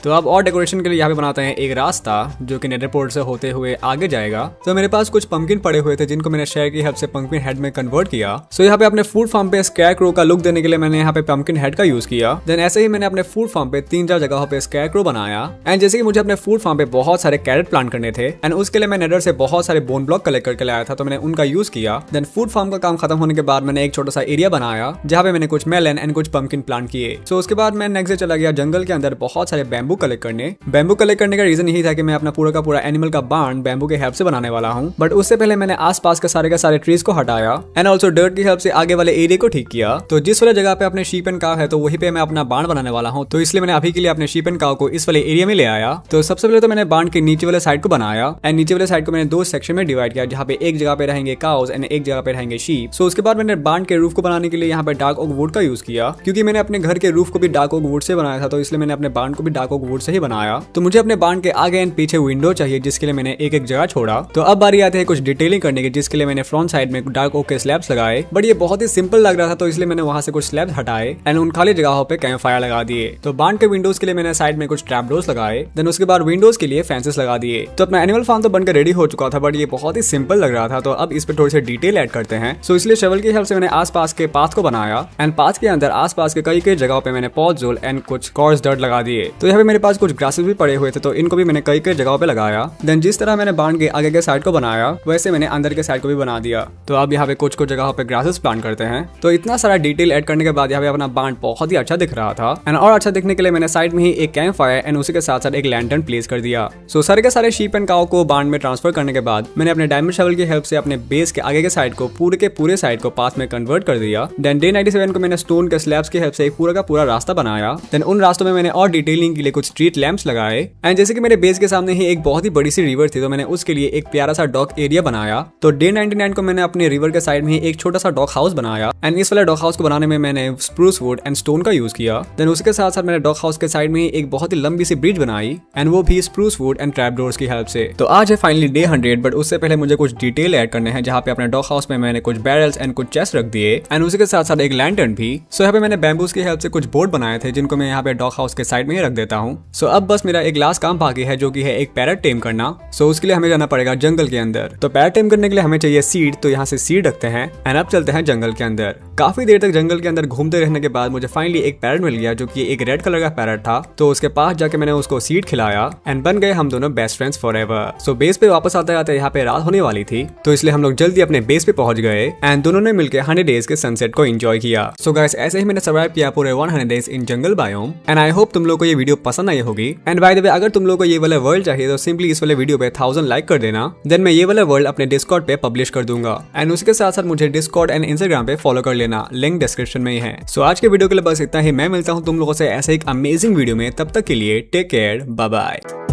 तो अब और डेकोरेशन के लिए यहाँ पे बनाते हैं एक रास्ता जो कि नेदर पोर्टल से होते हुए आगे जाएगा। तो मेरे पास कुछ पंपकिन पड़े हुए थे जिनको मैंने शेयर की हेल्प से पंपकिन हेड में कन्वर्ट किया। सो यहाँ पे अपने फूड फार्म पे स्कैरक्रो का लुक देने के लिए मैंने यहाँ पे पंपकिन हेड का यूज किया। देन ऐसे ही मैंने अपने फूड फार्म पे 3-4 जगहों पे स्कैरक्रो बनाया। एंड जैसे कि मुझे अपने फूड फार्म पे बहुत सारे कैरेट प्लांट करने थे एंड उसके लिए मैं नेदर से बहुत सारे बोन ब्लॉक कलेक्ट करके लाया था, तो मैंने उनका यूज किया। देन फूड फार्म का काम खत्म होने के बाद मैंने एक छोटा सा एरिया बनाया जहाँ पे मैंने कुछ मेलन एंड कुछ पंपकिन प्लांट किए। सो उसके बाद मैं नेक्स्ट डे चला गया जंगल के अंदर बहुत सारे बैम्बू कलेक्ट करने। बैम्बू कलेक्ट करने का रीजन यही था कि मैं अपना पूरा का पूरा एनिमल का बार्न बैम्बू के हेल्प से बनाने वाला हूँ। बट उससे पहले मैंने आसपास के सारे ट्रीज को हटाया एंड ऑल्सो डर्ट की हेल्प से आगे वाले एरिया को ठीक किया। तो जिस वाले जगह पे अपने शीप एंड काव है, तो वहीं पे मैं अपना बार्न बनाने वाला हूँ। तो इसलिए मैंने अभी के लिए अपने शीप एंड काव को इस वाले एरिया में ले आया। तो सबसे पहले तो मैंने बार्न के नीचे वाले साइड को बनाया एंड नीचे वाले साइड को मैंने 2 सेक्शन में डिवाइड किया, जहाँ पे एक जगह पे रहेंगे काउस एंड एक जगह पे रहेंगे शीप। सो उसके बाद मैंने बार्न के रूफ को बनाने के लिए यहाँ पे डार्क ओक वुड का यूज किया, क्योंकि मैंने अपने घर के रूफ को भी डार्क ओक वुड से बनाया था, तो इसलिए मैंने अपने बार्न को भी डार्क ओक वुड से ही बनाया। तो मुझे अपने बार्न के आगे एंड पीछे विंडो चाहिए, जिसके लिए मैंने एक एक जगह छोड़ा। तो अब बारी आती है कुछ डिटेलिंग करने की, जिसके लिए मैंने फ्रंट साइड में डार्क ओक के स्लैब्स लगाए। बट ये बहुत ही सिंपल लग रहा था, तो इसलिए मैंने वहां से कुछ स्लैब्स हटाए एंड उन खाली जगहों पे कैंप फायर लगा दिए। तो बार्न के विंडोज के लिए मैंने साइड में कुछ ट्रैप डोर्स लगाए। देन उसके बाद विंडोज के लिए फेंसेस लगा दिए। तो अपना एनिमल फार्म तो बनकर रेडी हो चुका था, बट ये बहुत ही सिंपल लग रहा था, तो अब इस पे थोड़ी सी डिटेल ऐड करते हैं। सो इसलिए शवल की हेल्प से मैंने आसपास के पाथ को बनाया एंड पाथ के अंदर आसपास के कई जगहों पे मैंने पॉटजोल एंड कुछ कॉर्स डर्ट लगा दिए। तो यहाँ पे मेरे पास कुछ ग्रासेस भी पड़े हुए थे, तो इनको भी मैंने कई जगहों पे लगाया। देन जिस तरह मैंने बार्न के आगे के साइड को बनाया, वैसे मैंने अंदर के साइड को भी बना दिया। तो अब यहाँ पे कुछ जगहों पे ग्रासेस प्लांट करते हैं। तो इतना सारा डिटेल ऐड करने के बाद यहाँ पे अपना बार्न बहुत ही अच्छा दिख रहा था एंड और अच्छा दिखने के लिए मैंने साइड में ही एक कैंप फायर एंड उसी के साथ साथ एक लैंटर्न प्लेस कर दिया। सो सारे के सारे शीप एंड काउ को बार्न में ट्रांसफर करने के बाद मैंने अपने डायमंड शवल की हेल्प से अपने बेस के आगे के साइड को पूरे के पूरे साइड को पाथ में कन्वर्ट कर दिया। देन डे 97 को मैंने स्टोन के स्लैब्स की हेल्प से एक पूरा का पूरा रास्ता बनाया। देन उन रास्तों में मैंने और डिटेलिंग के लिए कुछ स्ट्रीट लैंप्स लगाए एंड जैसे कि मेरे बेस के सामने ही एक बहुत ही बड़ी सी रिवर थी, तो मैंने उसके लिए एक प्यारा सा डॉक एरिया बनाया। तो डे 99 को मैंने अपने रिवर के साइड में ही एक छोटा सा डॉक हाउस बनाया एंड इस वाले डॉक हाउस को बनाने में मैंने स्प्रूस वुड एंड स्टोन का यूज किया। देन उसके साथ साथ मैंने डॉक हाउस के साइड में ही एक बहुत ही लंबी सी ब्रिज बनाई एंड वो भी spruce would and trap doors की हेल्प से। तो आज है फाइनली डे 100, बट उससे पहले मुझे कुछ डिटेल ऐड करने हैं, जहाँ पे अपने डॉक हाउस में मैंने कुछ बैरल्स एंड कुछ चेस्ट रख दिए एंड उसी के साथ साथ एक लैंटर्न भी। सो यहाँ पे मैंने बैम्बूज की हेल्प से कुछ बोर्ड बनाए थे, जिनको मैं यहाँ पे डॉक हाउस के साइड में ही रख देता हूँ। सो अब बस मेरा एक लास्ट काम बाकी है जो कि है एक पैरट टेम करना। सो उसके लिए हमें जाना पड़ेगा जंगल के अंदर। तो पैरट टेम करने के लिए हमें चाहिए सीड, तो यहाँ से सीड रखते हैं एंड अब चलते हैं जंगल के अंदर। काफी देर तक जंगल के अंदर घूमते रहने के बाद मुझे फाइनली एक पैरट मिल गया जो कि एक रेड कलर का पैरट था। तो उसके पास जाके मैंने उसको सीड खिलाया एंड बन गए हम दोनों best friends forever. So base पे वापस आते आते यहाँ पे रात होने वाली थी, तो इसलिए हम लोग जल्दी अपने बेस पे पहुंच गए एंड दोनों ने मिलकर 100 डेज के सनसेट को एंजॉय किया। सो गाइस ऐसे ही मैंने सर्वाइव किया पूरे 100 days in jungle biome and I hope तुम लोग को ये वीडियो पसंद आई होगी। एंड बाय द वे अगर तुम लोग को ये वाला वर्ल्ड चाहिए तो सिंपली इस वाले वीडियो पे 1000 लाइक कर देना, देन मैं ये वाला वर्ल्ड अपने डिस्कॉर्ड पे पब्लिश कर दूंगा एंड उसके साथ साथ मुझे डिस्कॉर्ड एंड इंस्टाग्राम पे फॉलो कर लेना, लिंक डिस्क्रिप्शन में ही है। सो आज के वीडियो के लिए बस इतना ही। मैं मिलता हूँ तुम लोगों से ऐसे एक अमेजिंग वीडियो में, तब तक के लिए टेक केयर, बाय बाय।